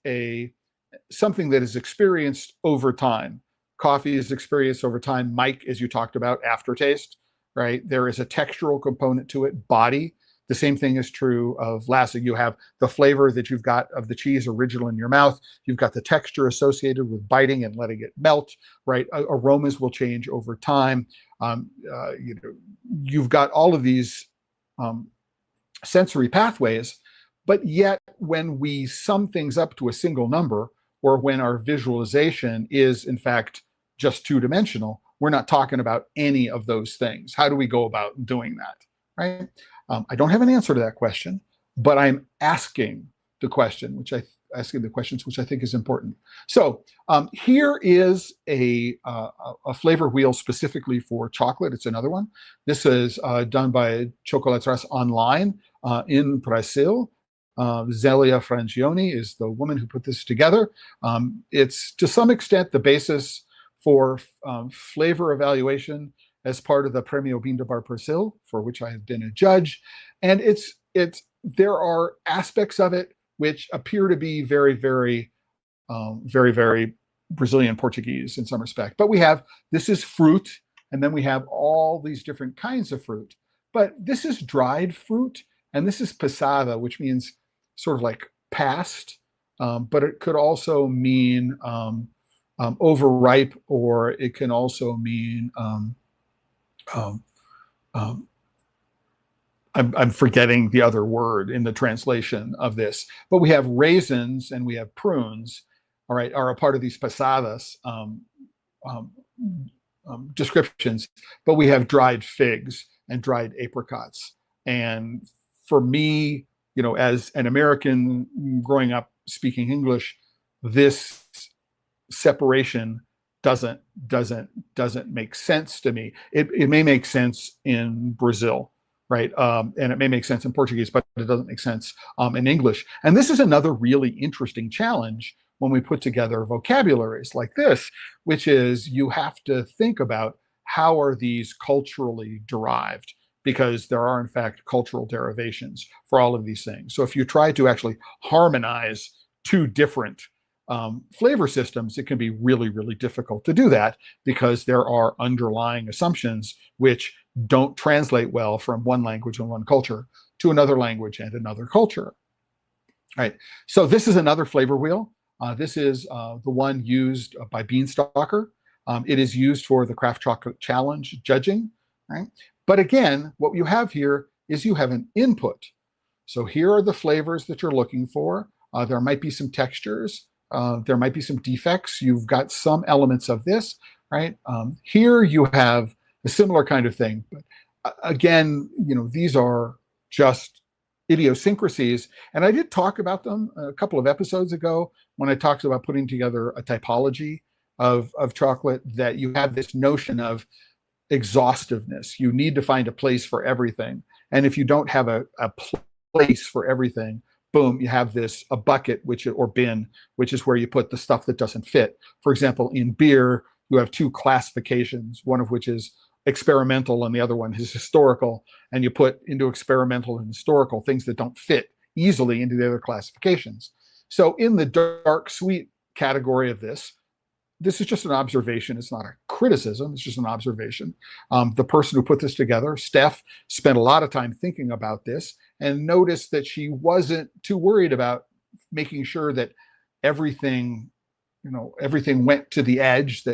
something that is experienced over time. Coffee is experienced over time. Mike, as you talked about, aftertaste, right? There is a textural component to it, body. The same thing is true of Lassa. You have the flavor that you've got of the cheese original in your mouth. You've got the texture associated with biting and letting it melt, right? Aromas will change over time. You've got all of these sensory pathways, but yet when we sum things up to a single number, or when our visualization is in fact just two-dimensional, we're not talking about any of those things. How do we go about doing that, right? I don't have an answer to that question, but I'm asking the question, asking the questions which I think is important. So here is a flavor wheel specifically for chocolate. It's another one. This is done by Chocolat online in Brazil. Zelia Frangioni is the woman who put this together. It's to some extent the basis for flavor evaluation as part of the Premio Bindabar Brazil, for which I have been a judge. And there are aspects of it which appear to be very, very Brazilian Portuguese in some respect. But this is fruit, and then we have all these different kinds of fruit. But this is dried fruit, and this is passada, which means sort of like past. but it could also mean overripe, or it can also mean um, um, I'm forgetting the other word in the translation of this, but we have raisins and we have prunes, all right, are a part of these pasadas um, descriptions, but we have dried figs and dried apricots. And for me, you know, as an American growing up speaking English, this separation doesn't make sense to me. It may make sense in Brazil, right? And it may make sense in Portuguese, but it doesn't make sense in English. And this is another really interesting challenge when we put together vocabularies like this, which is you have to think about how are these culturally derived, because there are in fact cultural derivations for all of these things. So if you try to actually harmonize two different flavor systems, it can be really, really difficult to do that because there are underlying assumptions which don't translate well from one language and one culture to another language and another culture. All right, so this is another flavor wheel. This is the one used by Beanstalker. It is used for the Craft Chocolate Challenge judging, right? But again, what you have here is you have an input. So here are the flavors that you're looking for. There might be some textures. There might be some defects. You've got some elements of this, right? Here you have a similar kind of thing. But again, you know, these are just idiosyncrasies. And I did talk about them a couple of episodes ago when I talked about putting together a typology of chocolate, that you have this notion of exhaustiveness. You need to find a place for everything. And if you don't have a place for everything, boom, you have a bucket, or bin, which is where you put the stuff that doesn't fit. For example, in beer, you have two classifications, one of which is experimental and the other one is historical. And you put into experimental and historical things that don't fit easily into the other classifications. So in the dark sweet category of this is just an observation. It's not a criticism. It's just an observation. The person who put this together, Steph, spent a lot of time thinking about this and noticed that she wasn't too worried about making sure that everything went to the edge,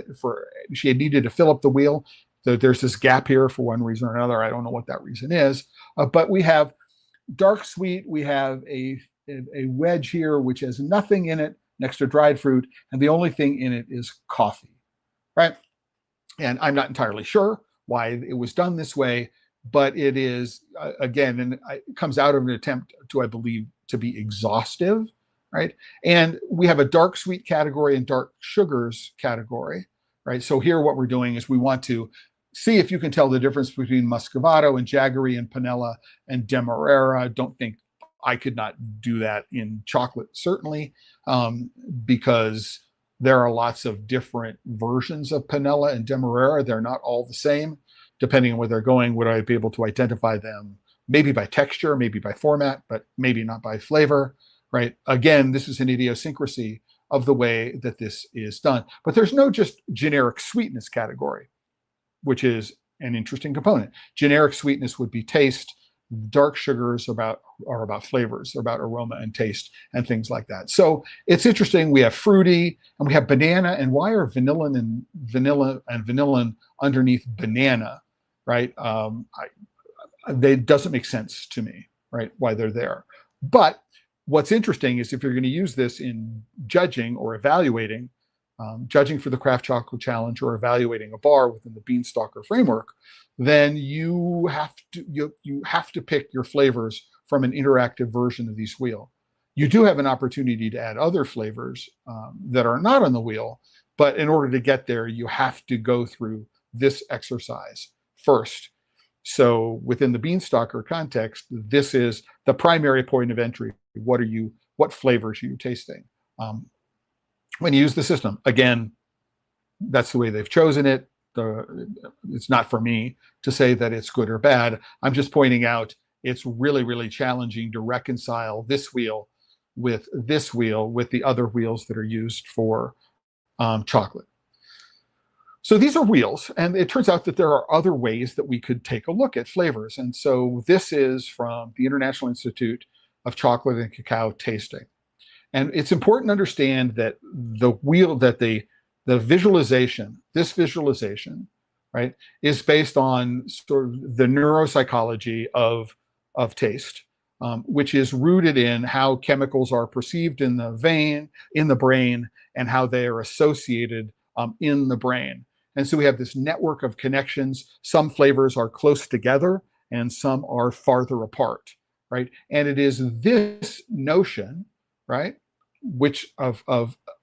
she had needed to fill up the wheel. So there's this gap here for one reason or another. I don't know what that reason is. But we have dark sweet. We have a wedge here, which has nothing in it next to dried fruit, and the only thing in it is coffee, right? And I'm not entirely sure why it was done this way, but it is, again, and it comes out of an attempt to, I believe, to be exhaustive, right? And we have a dark sweet category and dark sugars category, right? So here what we're doing is we want to see if you can tell the difference between Muscovado and Jaggery and Panella and Demerara. Don't think I could not do that in chocolate, certainly, because there are lots of different versions of Panella and Demerara. They're not all the same. Depending on where they're going, would I be able to identify them maybe by texture, maybe by format, but maybe not by flavor, right? Again, this is an idiosyncrasy of the way that this is done. But there's no just generic sweetness category, which is an interesting component. Generic sweetness would be taste. Dark sugars are about flavors, they're about aroma and taste and things like that. So it's interesting. We have fruity and we have banana. And why are vanillin and vanillin underneath banana, right? They doesn't make sense to me, right? Why they're there. But what's interesting is if you're going to use this in judging or evaluating, judging for the Craft Chocolate Challenge or evaluating a bar within the Beanstalker framework, then you have to pick your flavors from an interactive version of this wheel. You do have an opportunity to add other flavors that are not on the wheel, but in order to get there, you have to go through this exercise first. So within the Beanstalker context, this is the primary point of entry. What flavors are you tasting? When you use the system, again, that's the way they've chosen it. It's not for me to say that it's good or bad. I'm just pointing out it's really, really challenging to reconcile this wheel with the other wheels that are used for chocolate. So these are wheels, and it turns out that there are other ways that we could take a look at flavors. And so this is from the International Institute of Chocolate and Cacao Tasting. And it's important to understand that the visualization, this visualization, right, is based on sort of the neuropsychology of taste, which is rooted in how chemicals are perceived in the brain, and how they are associated in the brain. And so we have this network of connections. Some flavors are close together and some are farther apart, right? And it is this notion, right, which of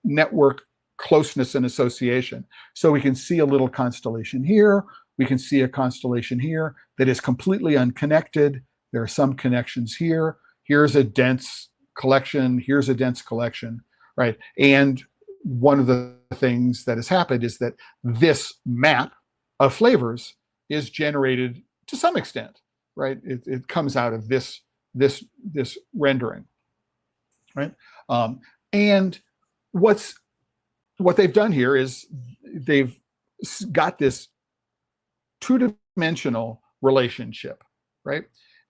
network closeness and association. So we can see a little constellation here. We can see a constellation here that is completely unconnected. There are some connections here. Here's a dense collection. Here's a dense collection, right? And one of the things that has happened is that this map of flavors is generated to some extent, right? It comes out of this rendering, right? And what they've done here is they've got this two-dimensional relationship, right?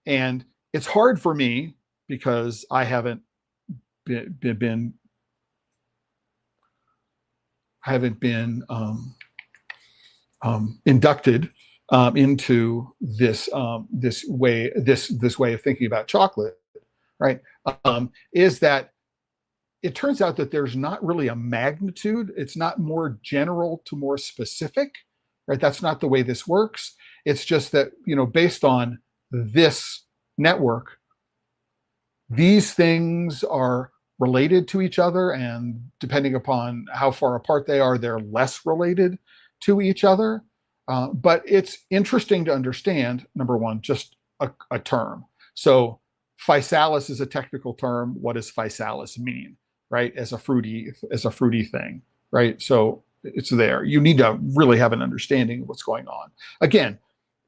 And it's hard for me because I haven't been inducted into this way of thinking about chocolate, right? Is that it turns out that there's not really a magnitude. It's not more general to more specific, right? That's not the way this works. It's just that, based on this network, these things are related to each other, and depending upon how far apart they are, they're less related to each other. But it's interesting to understand, number one, just a term. So physalis is a technical term. What does physalis mean, right? As a fruity thing, right? So it's there. You need to really have an understanding of what's going on. Again,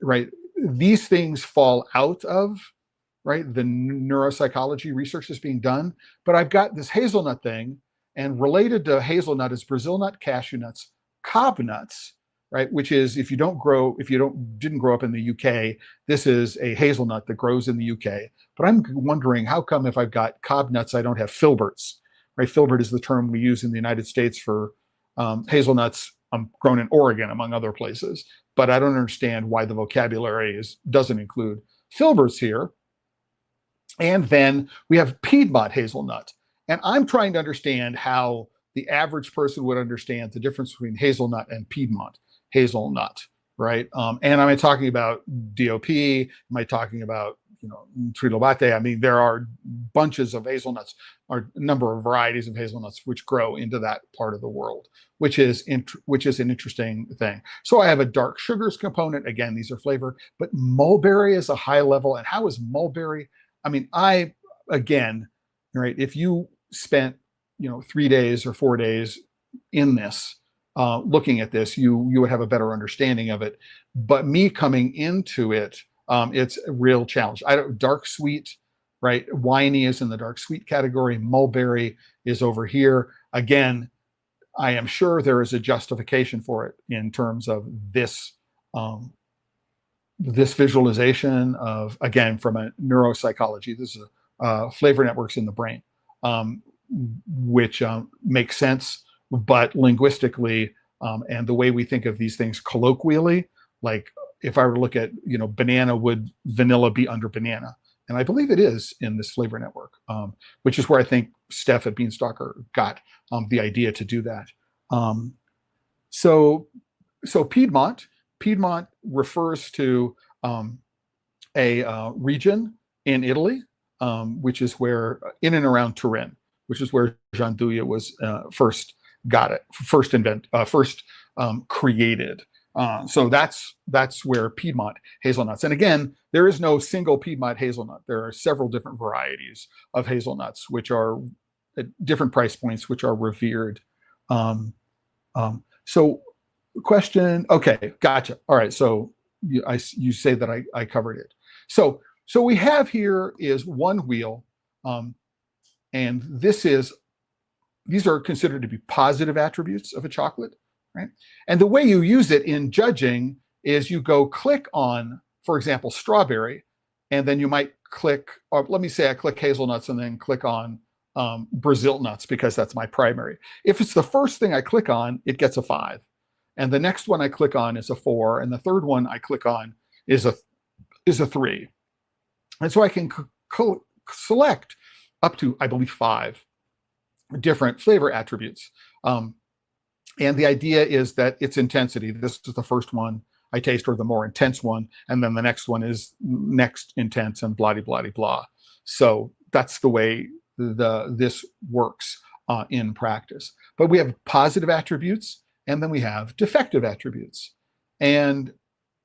right? These things fall out of, right, the neuropsychology research that's being done. But I've got this hazelnut thing, and related to hazelnut is Brazil nut, cashew nuts, cob nuts, right? Which is, if you didn't grow up in the UK, this is a hazelnut that grows in the UK. But I'm wondering, how come if I've got cob nuts, I don't have filberts, right? Filbert is the term we use in the United States for hazelnuts grown in Oregon, among other places. But I don't understand why the vocabulary doesn't include filberts here. And then we have Piedmont hazelnut. And I'm trying to understand how the average person would understand the difference between hazelnut and Piedmont hazelnut, right? And am I talking about DOP? Am I talking about, trilobate? I mean, there are bunches of hazelnuts, or a number of varieties of hazelnuts which grow into that part of the world, which is an interesting thing. So I have a dark sugars component. Again, these are flavor, but mulberry is a high level. And how is mulberry? I mean, again, right, if you spent, 3 days or 4 days in this, looking at this, you would have a better understanding of it. But me coming into it, it's a real challenge. Dark sweet, right? Winey is in the dark sweet category. Mulberry is over here. Again, I am sure there is a justification for it in terms of this, this visualization of, again, from a neuropsychology. This is flavor networks in the brain, which makes sense, but linguistically, and the way we think of these things colloquially, like if I were to look at, banana, would vanilla be under banana? And I believe it is in this flavor network, which is where I think Steph at Beanstalker got the idea to do that. So Piedmont refers to a region in Italy, which is where, in and around Turin, which is where Gianduja was first created. So that's where Piedmont hazelnuts. And again, there is no single Piedmont hazelnut. There are several different varieties of hazelnuts, which are at different price points, which are revered. So question, okay, gotcha. All right, so you say that I covered it. So we have here is one wheel, and these are considered to be positive attributes of a chocolate, right? And the way you use it in judging is you go click on, for example, strawberry, and then you might click, or let me say I click hazelnuts and then click on Brazil nuts because that's my primary. If it's the first thing I click on, it gets a 5. And the next one I click on is a 4. And the third one I click on is a 3. And so I can select up to, I believe, 5 different flavor attributes. And the idea is that it's intensity. This is the first one I taste, or the more intense one. And then the next one is next intense, and blah, blah, blah, blah. So that's the way this works in practice. But we have positive attributes, and then we have defective attributes. And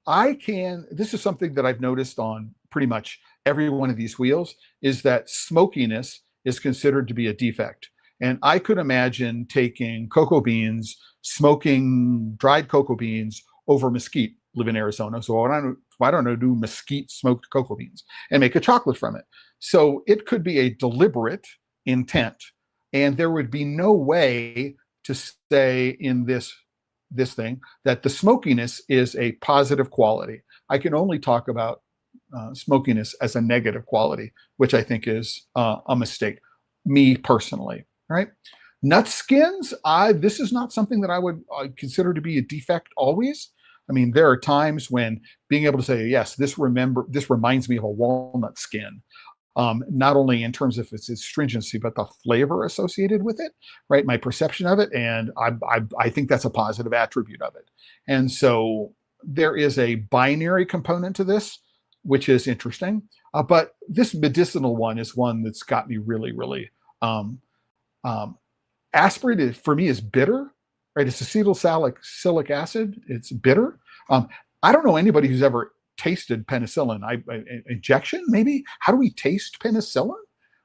this is something that I've noticed on pretty much every one of these wheels, is that smokiness is considered to be a defect. And I could imagine taking cocoa beans, smoking dried cocoa beans over mesquite. Live in Arizona, so why don't I do mesquite smoked cocoa beans and make a chocolate from it? So it could be a deliberate intent, and there would be no way to say in this thing that the smokiness is a positive quality. I can only talk about smokiness as a negative quality, which I think is a mistake, me personally. Right? Nut skins, this is not something that I would consider to be a defect always. I mean, there are times when being able to say, yes, this reminds me of a walnut skin, not only in terms of its astringency, but the flavor associated with it, right? My perception of it, and I think that's a positive attribute of it. And so there is a binary component to this, which is interesting. But this medicinal one is one that's got me really, really aspirin for me is bitter, right? It's acetylsalicylic acid. It's bitter. I don't know anybody who's ever tasted penicillin. Injection, maybe? How do we taste penicillin,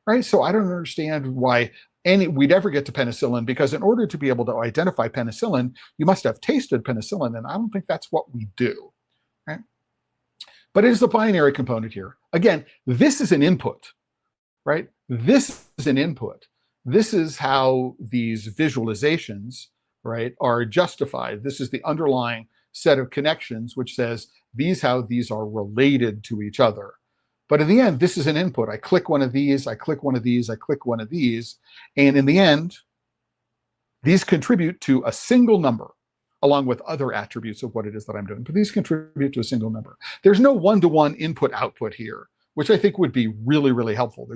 right? So I don't understand why we'd ever get to penicillin, because in order to be able to identify penicillin, you must have tasted penicillin, and I don't think that's what we do, right? But it is a binary component here. Again, this is an input, right? This is an input. This is how these visualizations, right, are justified. This is the underlying set of connections which says how these are related to each other. But in the end, this is an input. I click one of these, I click one of these, I click one of these, and in the end, these contribute to a single number, along with other attributes of what it is that I'm doing. But these contribute to a single number. There's no one-to-one input-output here, which I think would be really, really helpful.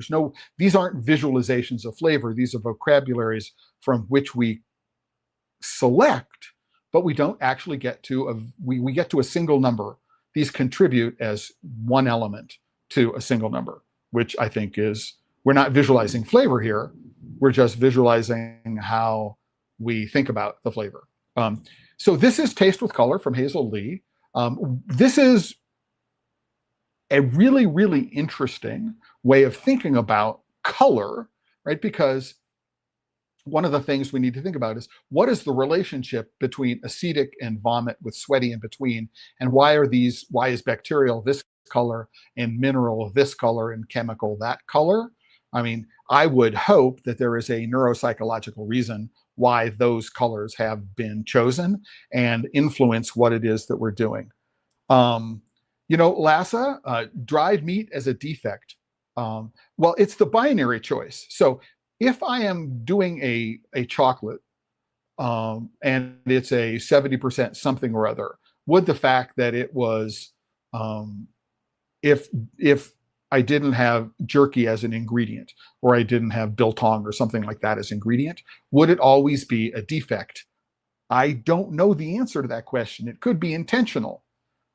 These aren't visualizations of flavor. These are vocabularies from which we select, but we don't actually get to we get to a single number. These contribute as one element to a single number, which I think we're not visualizing flavor here. We're just visualizing how we think about the flavor. So this is Taste with Color from Hazel Lee. This is a really, really interesting way of thinking about color, right? Because one of the things we need to think about is, what is the relationship between acetic and vomit with sweaty in between? And why is bacterial this color and mineral this color and chemical that color? I mean, I would hope that there is a neuropsychological reason why those colors have been chosen and influence what it is that we're doing. Lassa, dried meat as a defect. Well, it's the binary choice. So if I am doing a chocolate and it's a 70% something or other, would the fact that it was, if I didn't have jerky as an ingredient, or I didn't have biltong or something like that as ingredient, would it always be a defect? I don't know the answer to that question. It could be intentional,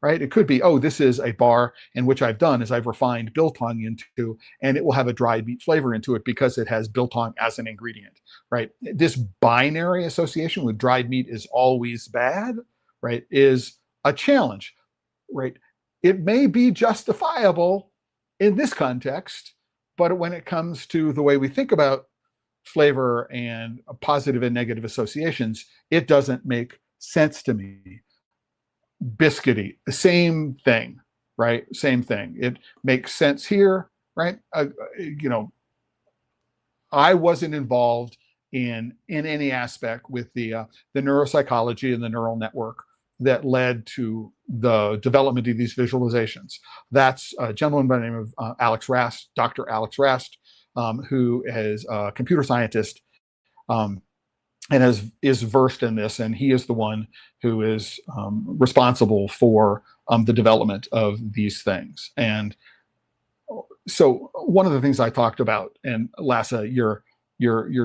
right? It could be, oh, this is a bar, and which I've done is I've refined biltong into, and it will have a dried meat flavor into it because it has biltong as an ingredient, right? This binary association with dried meat is always bad, right, is a challenge, right? It may be justifiable in this context, but when it comes to the way we think about flavor and positive and negative associations, it doesn't make sense to me. Biscuity, the same thing, right? Same thing. It makes sense here, right? I wasn't involved in any aspect with the neuropsychology and the neural network that led to the development of these visualizations. That's a gentleman by the name of Alex Rast, Dr. Alex Rast, who is a computer scientist, and is versed in this, and he is the one who is responsible for the development of these things. And so one of the things I talked about, and Lassa, you're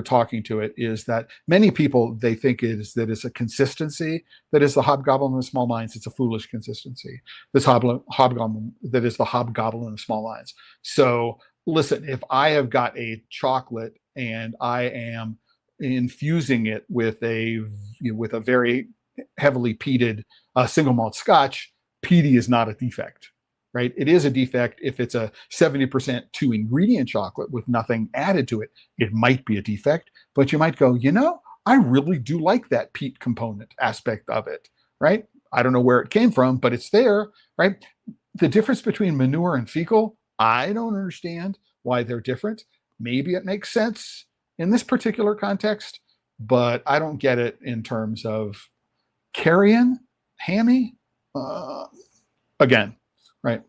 talking to it, is that many people, they think that it's a consistency that is the hobgoblin of small minds. It's a foolish consistency. This hobgoblin that is the hobgoblin of small minds. So listen, if I have got a chocolate and I am infusing it with a very heavily peated single malt Scotch, peaty is not a defect. Right? It is a defect if it's a 70% two ingredient chocolate with nothing added to it. It might be a defect, but you might go, I really do like that peat component aspect of it, right? I don't know where it came from, but it's there, right? The difference between manure and fecal, I don't understand why they're different. Maybe it makes sense in this particular context, but I don't get it in terms of carrion, hammy, again. Right.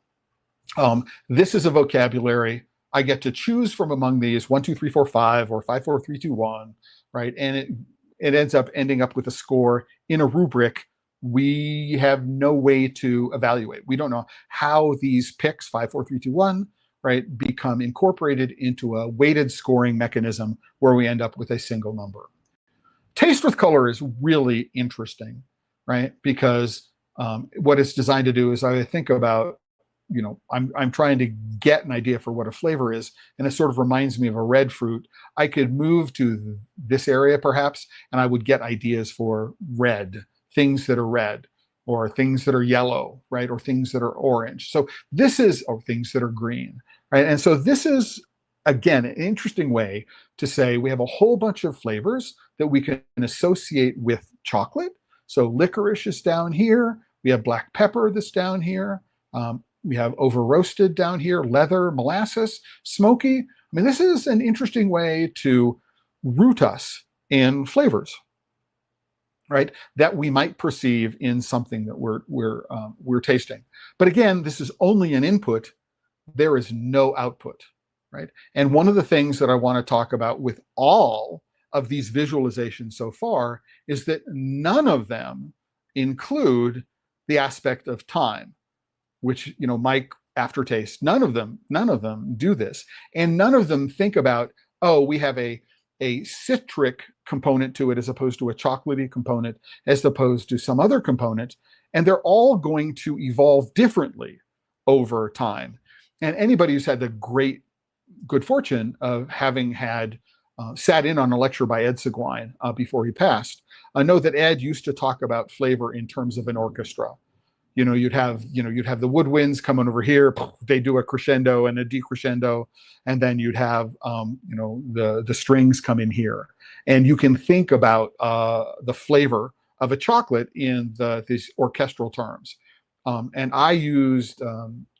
This is a vocabulary. I get to choose from among these 1, 2, 3, 4, 5, or 5, 4, 3, 2, 1. Right. And it ending up with a score in a rubric. We have no way to evaluate. We don't know how these picks 5, 4, 3, 2, 1, right, become incorporated into a weighted scoring mechanism where we end up with a single number. Taste with color is really interesting, right? Because what it's designed to do is I think about, I'm trying to get an idea for what a flavor is, and it sort of reminds me of a red fruit. I could move to this area perhaps, and I would get ideas for red, things that are red, or things that are yellow, right, or things that are orange. So or things that are green, right? And so this is, again, an interesting way to say we have a whole bunch of flavors that we can associate with chocolate. So licorice is down here. We have black pepper that's down here. We have over roasted down here, leather, molasses, smoky. I mean, this is an interesting way to root us in flavors, right? That we might perceive in something that we're tasting. But again, this is only an input. There is no output, right? And one of the things that I want to talk about with all of these visualizations so far is that none of them include the aspect of time, which, Mike, aftertaste, none of them do this. And none of them think about, we have a citric component to it as opposed to a chocolatey component, as opposed to some other component. And they're all going to evolve differently over time. And anybody who's had the good fortune of having sat in on a lecture by Ed Seguin before he passed, know that Ed used to talk about flavor in terms of an orchestra. You'd have the woodwinds coming over here, they do a crescendo and a decrescendo, and then you'd have the strings come in here, and you can think about the flavor of a chocolate in these orchestral terms. And I used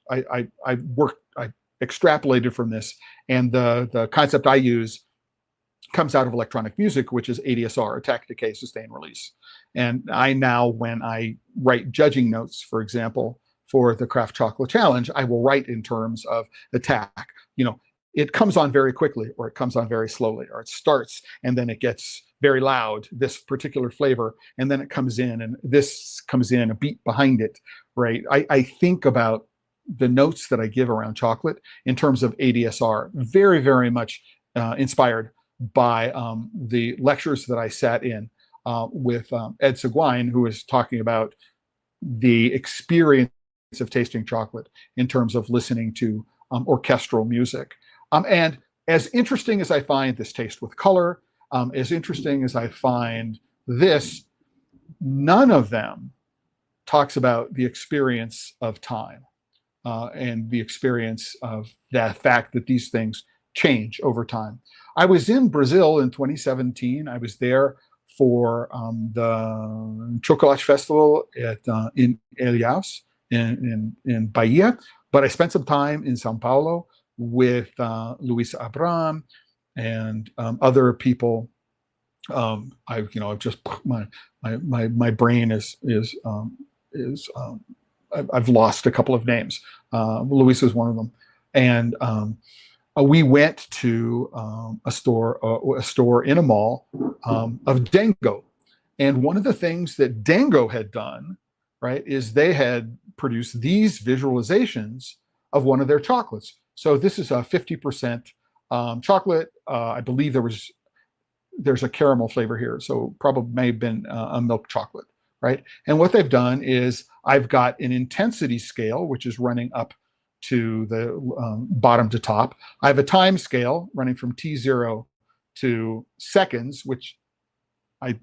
I extrapolated from this, and the concept I use comes out of electronic music, which is ADSR, attack, decay, sustain, release. And I now, when I write judging notes, for example, for the Craft Chocolate Challenge, I will write in terms of attack. It comes on very quickly, or it comes on very slowly, or it starts and then it gets very loud, this particular flavor, and then it comes in, and this comes in a beat behind it, right? I think about the notes that I give around chocolate in terms of ADSR, very, very much inspired by the lectures that I sat in with Ed Seguin, who was talking about the experience of tasting chocolate in terms of listening to orchestral music. And as interesting as I find this taste with color, as interesting as I find this, none of them talks about the experience of time and the experience of the fact that these things change over time. I was in Brazil in 2017. I was there for the Chocolate Festival in Ilhéus in Bahia, but I spent some time in São Paulo with Luis Abraham and other people. I've just my brain is I've lost a couple of names. Luis is one of them, and we went to a store in a mall of Dango. And one of the things that Dango had done, right, is they had produced these visualizations of one of their chocolates. So this is a 50% chocolate. I believe there's a caramel flavor here, so probably may have been a milk chocolate, right? And what they've done is I've got an intensity scale, which is running up to the bottom to top. I have a time scale running from T0 to seconds, which I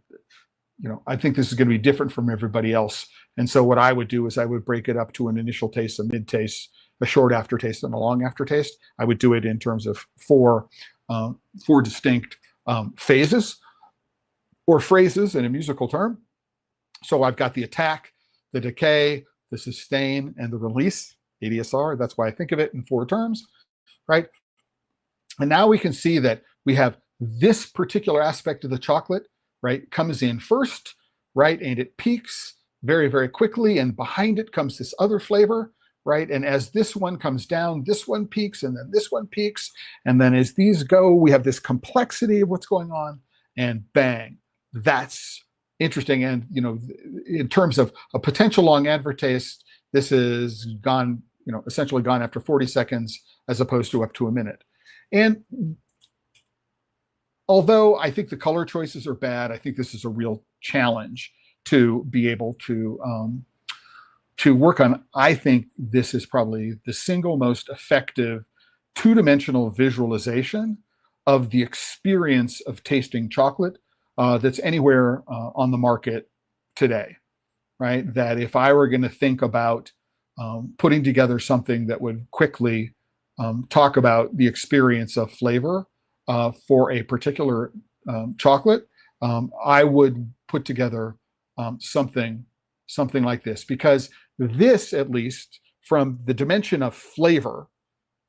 think this is going to be different from everybody else. And so what I would do is I would break it up to an initial taste, a mid taste, a short aftertaste, and a long aftertaste. I would do it in terms of four distinct phases or phrases in a musical term. So I've got the attack, the decay, the sustain, and the release, ADSR. That's why I think of it in 4 terms, right? And now we can see that we have this particular aspect of the chocolate, right, comes in first, right, and it peaks very, very quickly, and behind it comes this other flavor, right? And as this one comes down, this one peaks, and then this one peaks, and then as these go, we have this complexity of what's going on, and bang, that's interesting. And in terms of a potential long aftertaste, this is gone, essentially gone after 40 seconds as opposed to up to a minute. And although I think the color choices are bad, I think this is a real challenge to be able to work on. I think this is probably the single most effective 2-dimensional visualization of the experience of tasting chocolate that's anywhere on the market today, right? That if I were going to think about putting together something that would quickly talk about the experience of flavor for a particular chocolate, I would put together something like this, because this, at least from the dimension of flavor,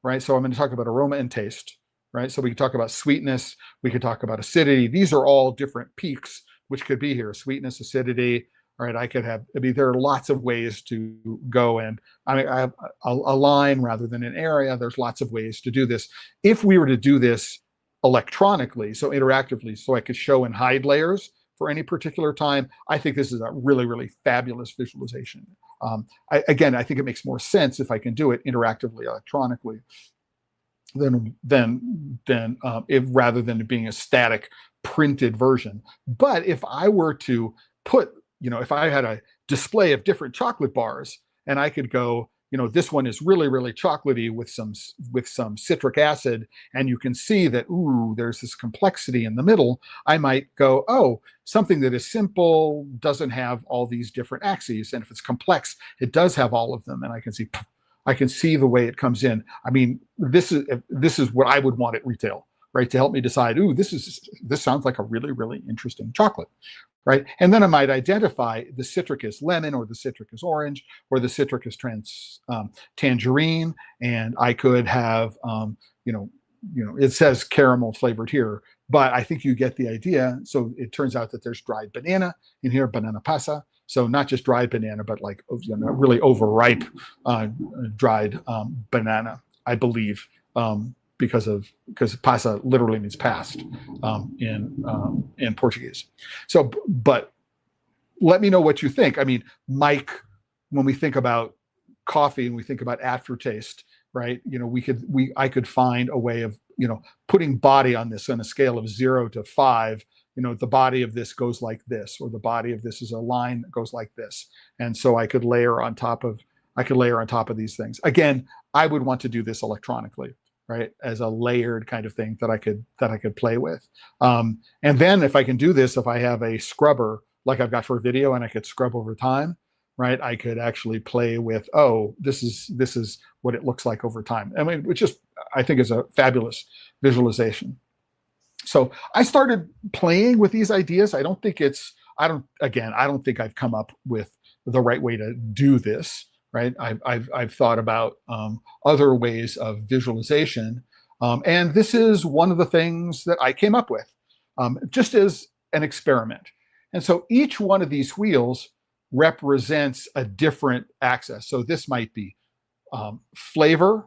right? So I'm going to talk about aroma and taste, right? So we can talk about sweetness, we could talk about acidity. These are all different peaks, which could be here: sweetness, acidity, right? There are lots of ways to go. And I have a line rather than an area. There's lots of ways to do this. If we were to do this electronically, so interactively, so I could show and hide layers for any particular time, I think this is a really, really fabulous visualization. I think it makes more sense if I can do it interactively, electronically, rather than it being a static printed version. But if I were to put, if I had a display of different chocolate bars, and I could go, this one is really, really chocolatey with some citric acid, and you can see that, ooh, there's this complexity in the middle. I might go, oh, something that is simple doesn't have all these different axes, and if it's complex, it does have all of them, and I can see the way it comes in. I mean, this is what I would want at retail, right? To help me decide, ooh, this sounds like a really, really interesting chocolate. Right. And then I might identify the citric as lemon, or the citric as orange, or the citric as tangerine. And I could have, it says caramel flavored here, but I think you get the idea. So it turns out that there's dried banana in here, banana pasa. So not just dried banana, but like really overripe dried banana, I believe. Because passa literally means past in Portuguese. So, but let me know what you think. I mean, Mike, when we think about coffee and we think about aftertaste, right? I could find a way of putting body on this on a scale of 0 to 5. The body of this goes like this, or the body of this is a line that goes like this, and so I could layer on top of these things. Again, I would want to do this electronically, right, as a layered kind of thing that I could play with. And then if I can do this, if I have a scrubber like I've got for video, and I could scrub over time, right, I could actually play with, oh, this is what it looks like over time. I mean, which is, I think, is a fabulous visualization. So I started playing with these ideas. I don't think I've come up with the right way to do this. Right, I've thought about other ways of visualization, and this is one of the things that I came up with, just as an experiment. And so each one of these wheels represents a different axis. So this might be flavor,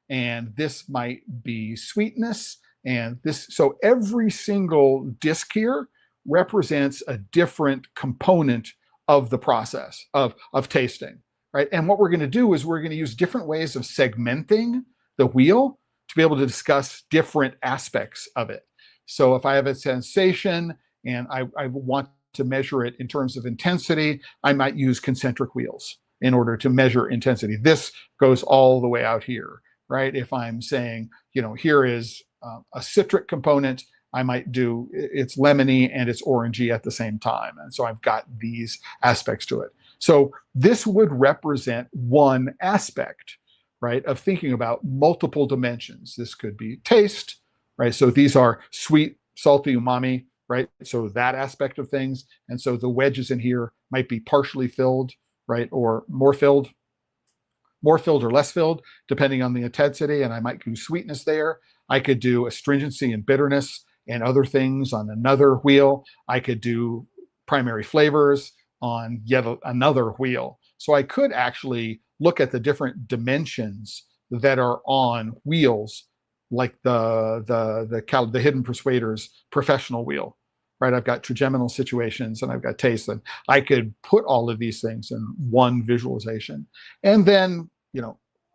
and this might be sweetness, and this. So every single disc here represents a different component of the process of tasting, right? And what we're going to do is we're going to use different ways of segmenting the wheel to be able to discuss different aspects of it. So if I have a sensation and I want to measure it in terms of intensity, I might use concentric wheels in order to measure intensity. This goes all the way out here, right? If I'm saying, here is a citric component, I might do it's lemony and it's orangey at the same time. And so I've got these aspects to it. So this would represent one aspect, right, of thinking about multiple dimensions. This could be taste, right? So these are sweet, salty, umami, right? So that aspect of things. And so the wedges in here might be partially filled, right? Or more filled or less filled, depending on the intensity. And I might do sweetness there. I could do astringency and bitterness and other things on another wheel. I could do primary flavors on yet another wheel. So I could actually look at the different dimensions that are on wheels, like the Hidden Persuaders professional wheel, right? I've got trigeminal situations and I've got taste, and I could put all of these things in one visualization. And then,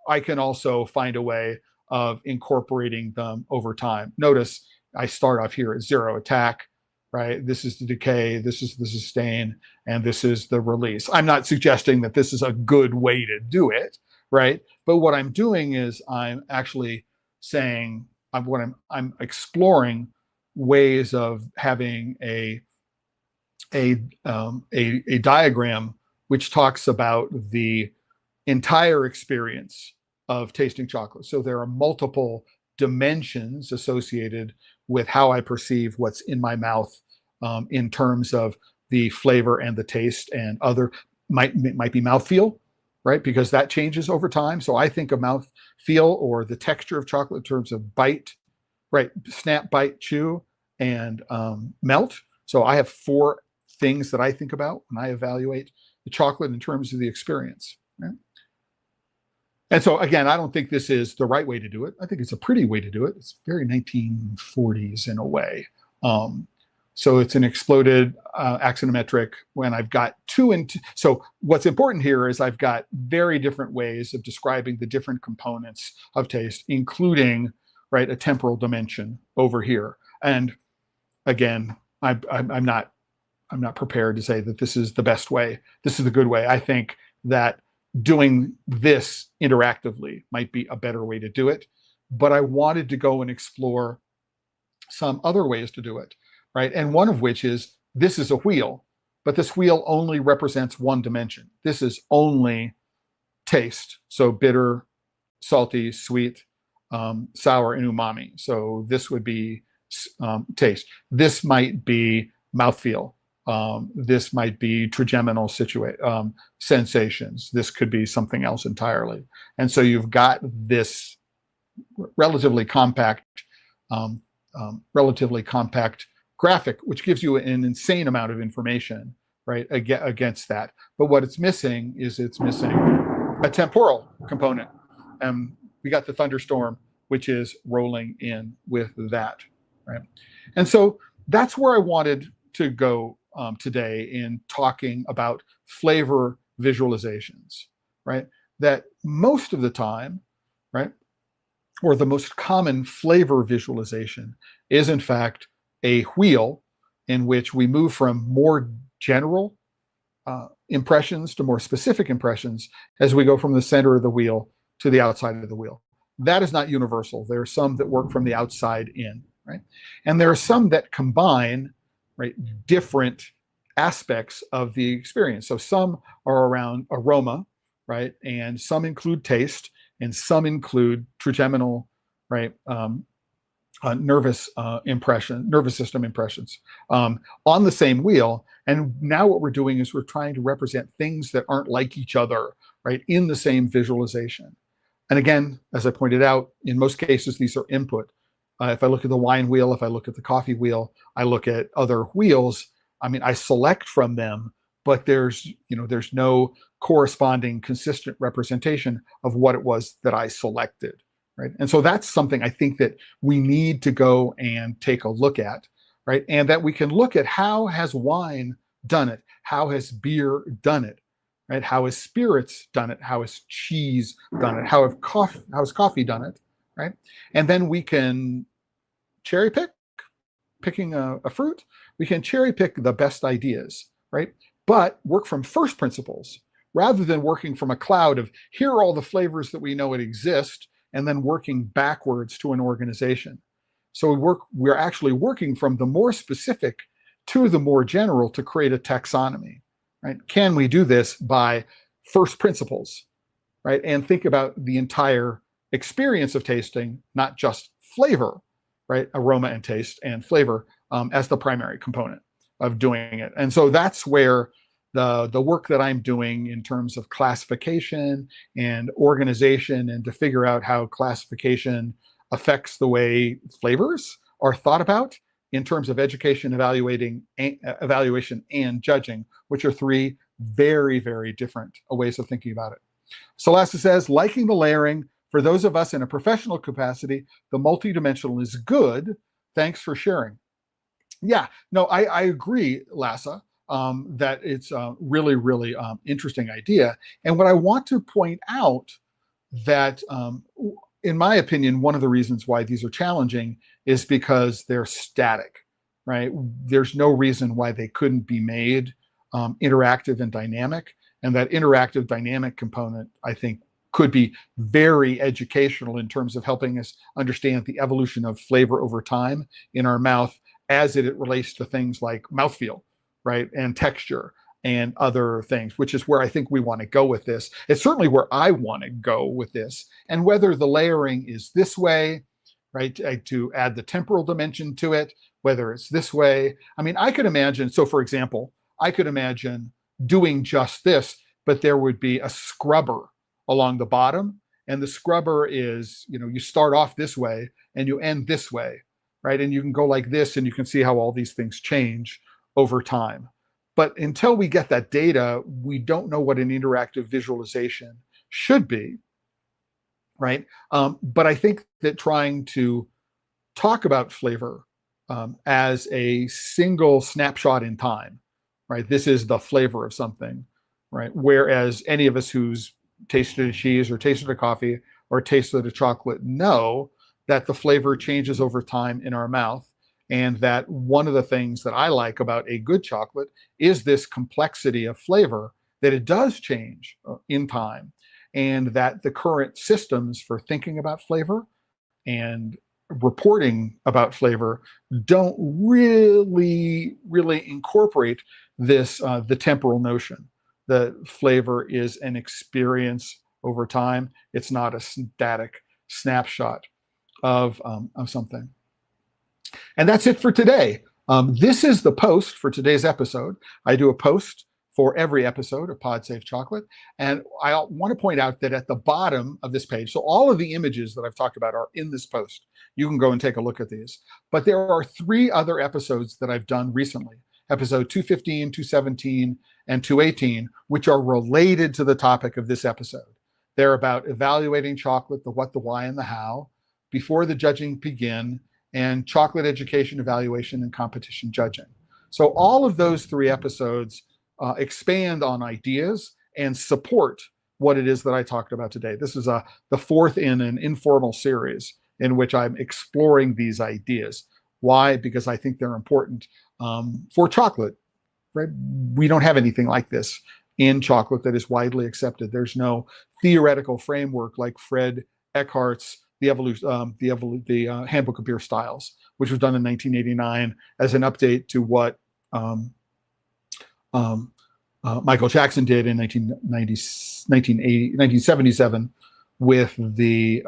I can also find a way of incorporating them over time. Notice I start off here at 0 attack, right? This is the decay, this is the sustain, and this is the release. I'm not suggesting that this is a good way to do it, right? But what I'm doing is I'm actually saying I'm exploring ways of having a diagram which talks about the entire experience of tasting chocolate. So there are multiple dimensions associated with how I perceive what's in my mouth, in terms of the flavor and the taste, and other might be mouthfeel, right? Because that changes over time. So I think of mouthfeel or the texture of chocolate in terms of bite, right? Snap, bite, chew, and melt. So I have 4 things that I think about when I evaluate the chocolate in terms of the experience, right? And so again, I don't think this is the right way to do it. I think it's a pretty way to do it. It's very 1940s in a way. So it's an exploded axonometric when I've got 2 and 2. So what's important here is I've got very different ways of describing the different components of taste, including, right, a temporal dimension over here. And again, I'm not prepared to say that this is the best way. This is the good way. I think that doing this interactively might be a better way to do it. But I wanted to go and explore some other ways to do it, right? And one of which is, this is a wheel, but this wheel only represents one dimension. This is only taste. So bitter, salty, sweet, sour, and umami. So this would be taste. This might be mouthfeel. This might be trigeminal sensations. This could be something else entirely. And so you've got this relatively compact graphic, which gives you an insane amount of information, right, against that. But what it's missing is it's missing a temporal component. We got the thunderstorm, which is rolling in with that, right? And so that's where I wanted to go today in talking about flavor visualizations, right? That most of the time, right, or the most common flavor visualization is in fact a wheel in which we move from more general impressions to more specific impressions as we go from the center of the wheel to the outside of the wheel. That is not universal. There are some that work from the outside in, right? And there are some that combine, right, different aspects of the experience. So some are around aroma, right? And some include taste, and some include trigeminal, right? Nervous system impressions on the same wheel. And now what we're doing is we're trying to represent things that aren't like each other, right, in the same visualization. And again, as I pointed out, in most cases, these are input. If I look at the wine wheel, if I look at the coffee wheel, I look at other wheels. I mean, I select from them, but there's no corresponding consistent representation of what it was that I selected, right? And so that's something I think that we need to go and take a look at, right? And that we can look at how has wine done it? How has beer done it? Right? How has spirits done it? How has cheese done it? How has coffee done it? Right? And then we can cherry pick, picking a fruit, we can cherry pick the best ideas, right? But work from first principles rather than working from a cloud of here are all the flavors that we know it exist and then working backwards to an organization. So we're actually working from the more specific to the more general to create a taxonomy, right? Can we do this by first principles, right? And think about the entire experience of tasting, not just flavor, right? Aroma and taste and flavor as the primary component of doing it. And so that's where the work that I'm doing in terms of classification and organization and to figure out how classification affects the way flavors are thought about in terms of education, evaluation, and judging, which are three very, very different ways of thinking about it. So Lassa says, liking the layering, for those of us in a professional capacity, the multidimensional is good. Thanks for sharing. Yeah, no, I agree, Lassa, that it's a really, really interesting idea. And what I want to point out that, in my opinion, one of the reasons why these are challenging is because they're static, right? There's no reason why they couldn't be made interactive and dynamic. And that interactive dynamic component, I think, could be very educational in terms of helping us understand the evolution of flavor over time in our mouth as it relates to things like mouthfeel, right? And texture and other things, which is where I think we want to go with this. It's certainly where I want to go with this. And whether the layering is this way, right, to add the temporal dimension to it, whether it's this way. I mean, I could imagine, so for example, I could imagine doing just this, but there would be a scrubber along the bottom. And the scrubber is, you start off this way and you end this way, right? And you can go like this and you can see how all these things change over time. But until we get that data, we don't know what an interactive visualization should be, right? But I think that trying to talk about flavor as a single snapshot in time, right? This is the flavor of something, right? Whereas any of us who's tasted a cheese or tasted a coffee or tasted a chocolate know that the flavor changes over time in our mouth. And that one of the things that I like about a good chocolate is this complexity of flavor, that it does change in time, and that the current systems for thinking about flavor and reporting about flavor don't really incorporate this, the temporal notion. The flavor is an experience over time. It's not a static snapshot of something. And that's it for today. This is the post for today's episode. I do a post for every episode of Pod Safe Chocolate. And I want to point out that at the bottom of this page, so all of the images that I've talked about are in this post. You can go and take a look at these. But there are 3 other episodes that I've done recently, episode 215, 217, and 218, which are related to the topic of this episode. They're about evaluating chocolate, the what, the why, and the how, before the judging begin, and chocolate education, evaluation, and competition judging. So all of those 3 episodes expand on ideas and support what it is that I talked about today. This is the 4th in an informal series in which I'm exploring these ideas. Why? Because I think they're important for chocolate, right? We don't have anything like this in chocolate that is widely accepted. There's no theoretical framework like Fred Eckhart's the Handbook of Beer Styles, which was done in 1989 as an update to what Michael Jackson did in 1977 with the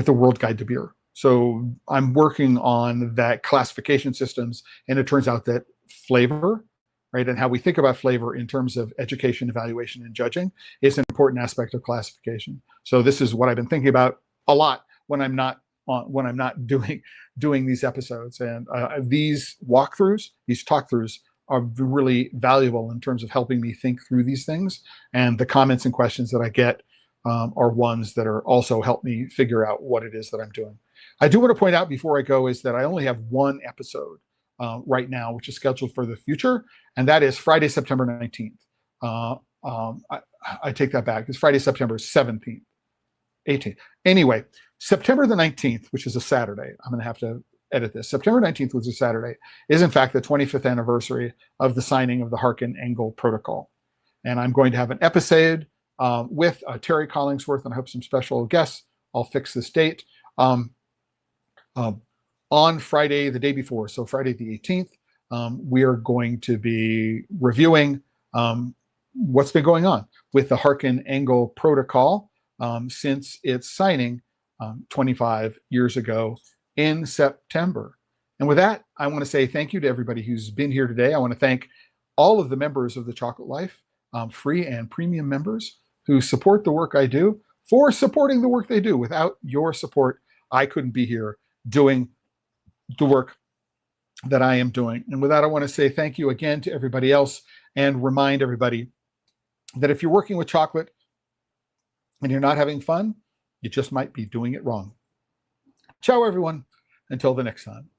World Guide to Beer. So I'm working on that classification systems, and it turns out that flavor, right, and how we think about flavor in terms of education, evaluation, and judging is an important aspect of classification. So this is what I've been thinking about a lot when I'm not doing these episodes. And these walkthroughs, these talkthroughs, are really valuable in terms of helping me think through these things. And the comments and questions that I get are ones that are also help me figure out what it is that I'm doing. I do want to point out before I go is that I only have one episode right now, which is scheduled for the future, and that is Friday, September 19th. I take that back. It's Friday, September 17th, 18th. Anyway, September the 19th, which is a Saturday, I'm going to have to edit this. September 19th, which is a Saturday, is in fact the 25th anniversary of the signing of the Harkin-Engel Protocol. And I'm going to have an episode with Terry Collingsworth, and I hope some special guests. I'll fix this date. On Friday, the day before, so Friday the 18th, we are going to be reviewing what's been going on with the Harkin-Engel Protocol since its signing 25 years ago in September. And with that, I want to say thank you to everybody who's been here today. I want to thank all of the members of the Chocolate Life, free and premium members who support the work I do, for supporting the work they do. Without your support, I couldn't be here doing the work that I am doing. And with that, I want to say thank you again to everybody else and remind everybody that if you're working with chocolate and you're not having fun, you just might be doing it wrong. Ciao, everyone. Until the next time.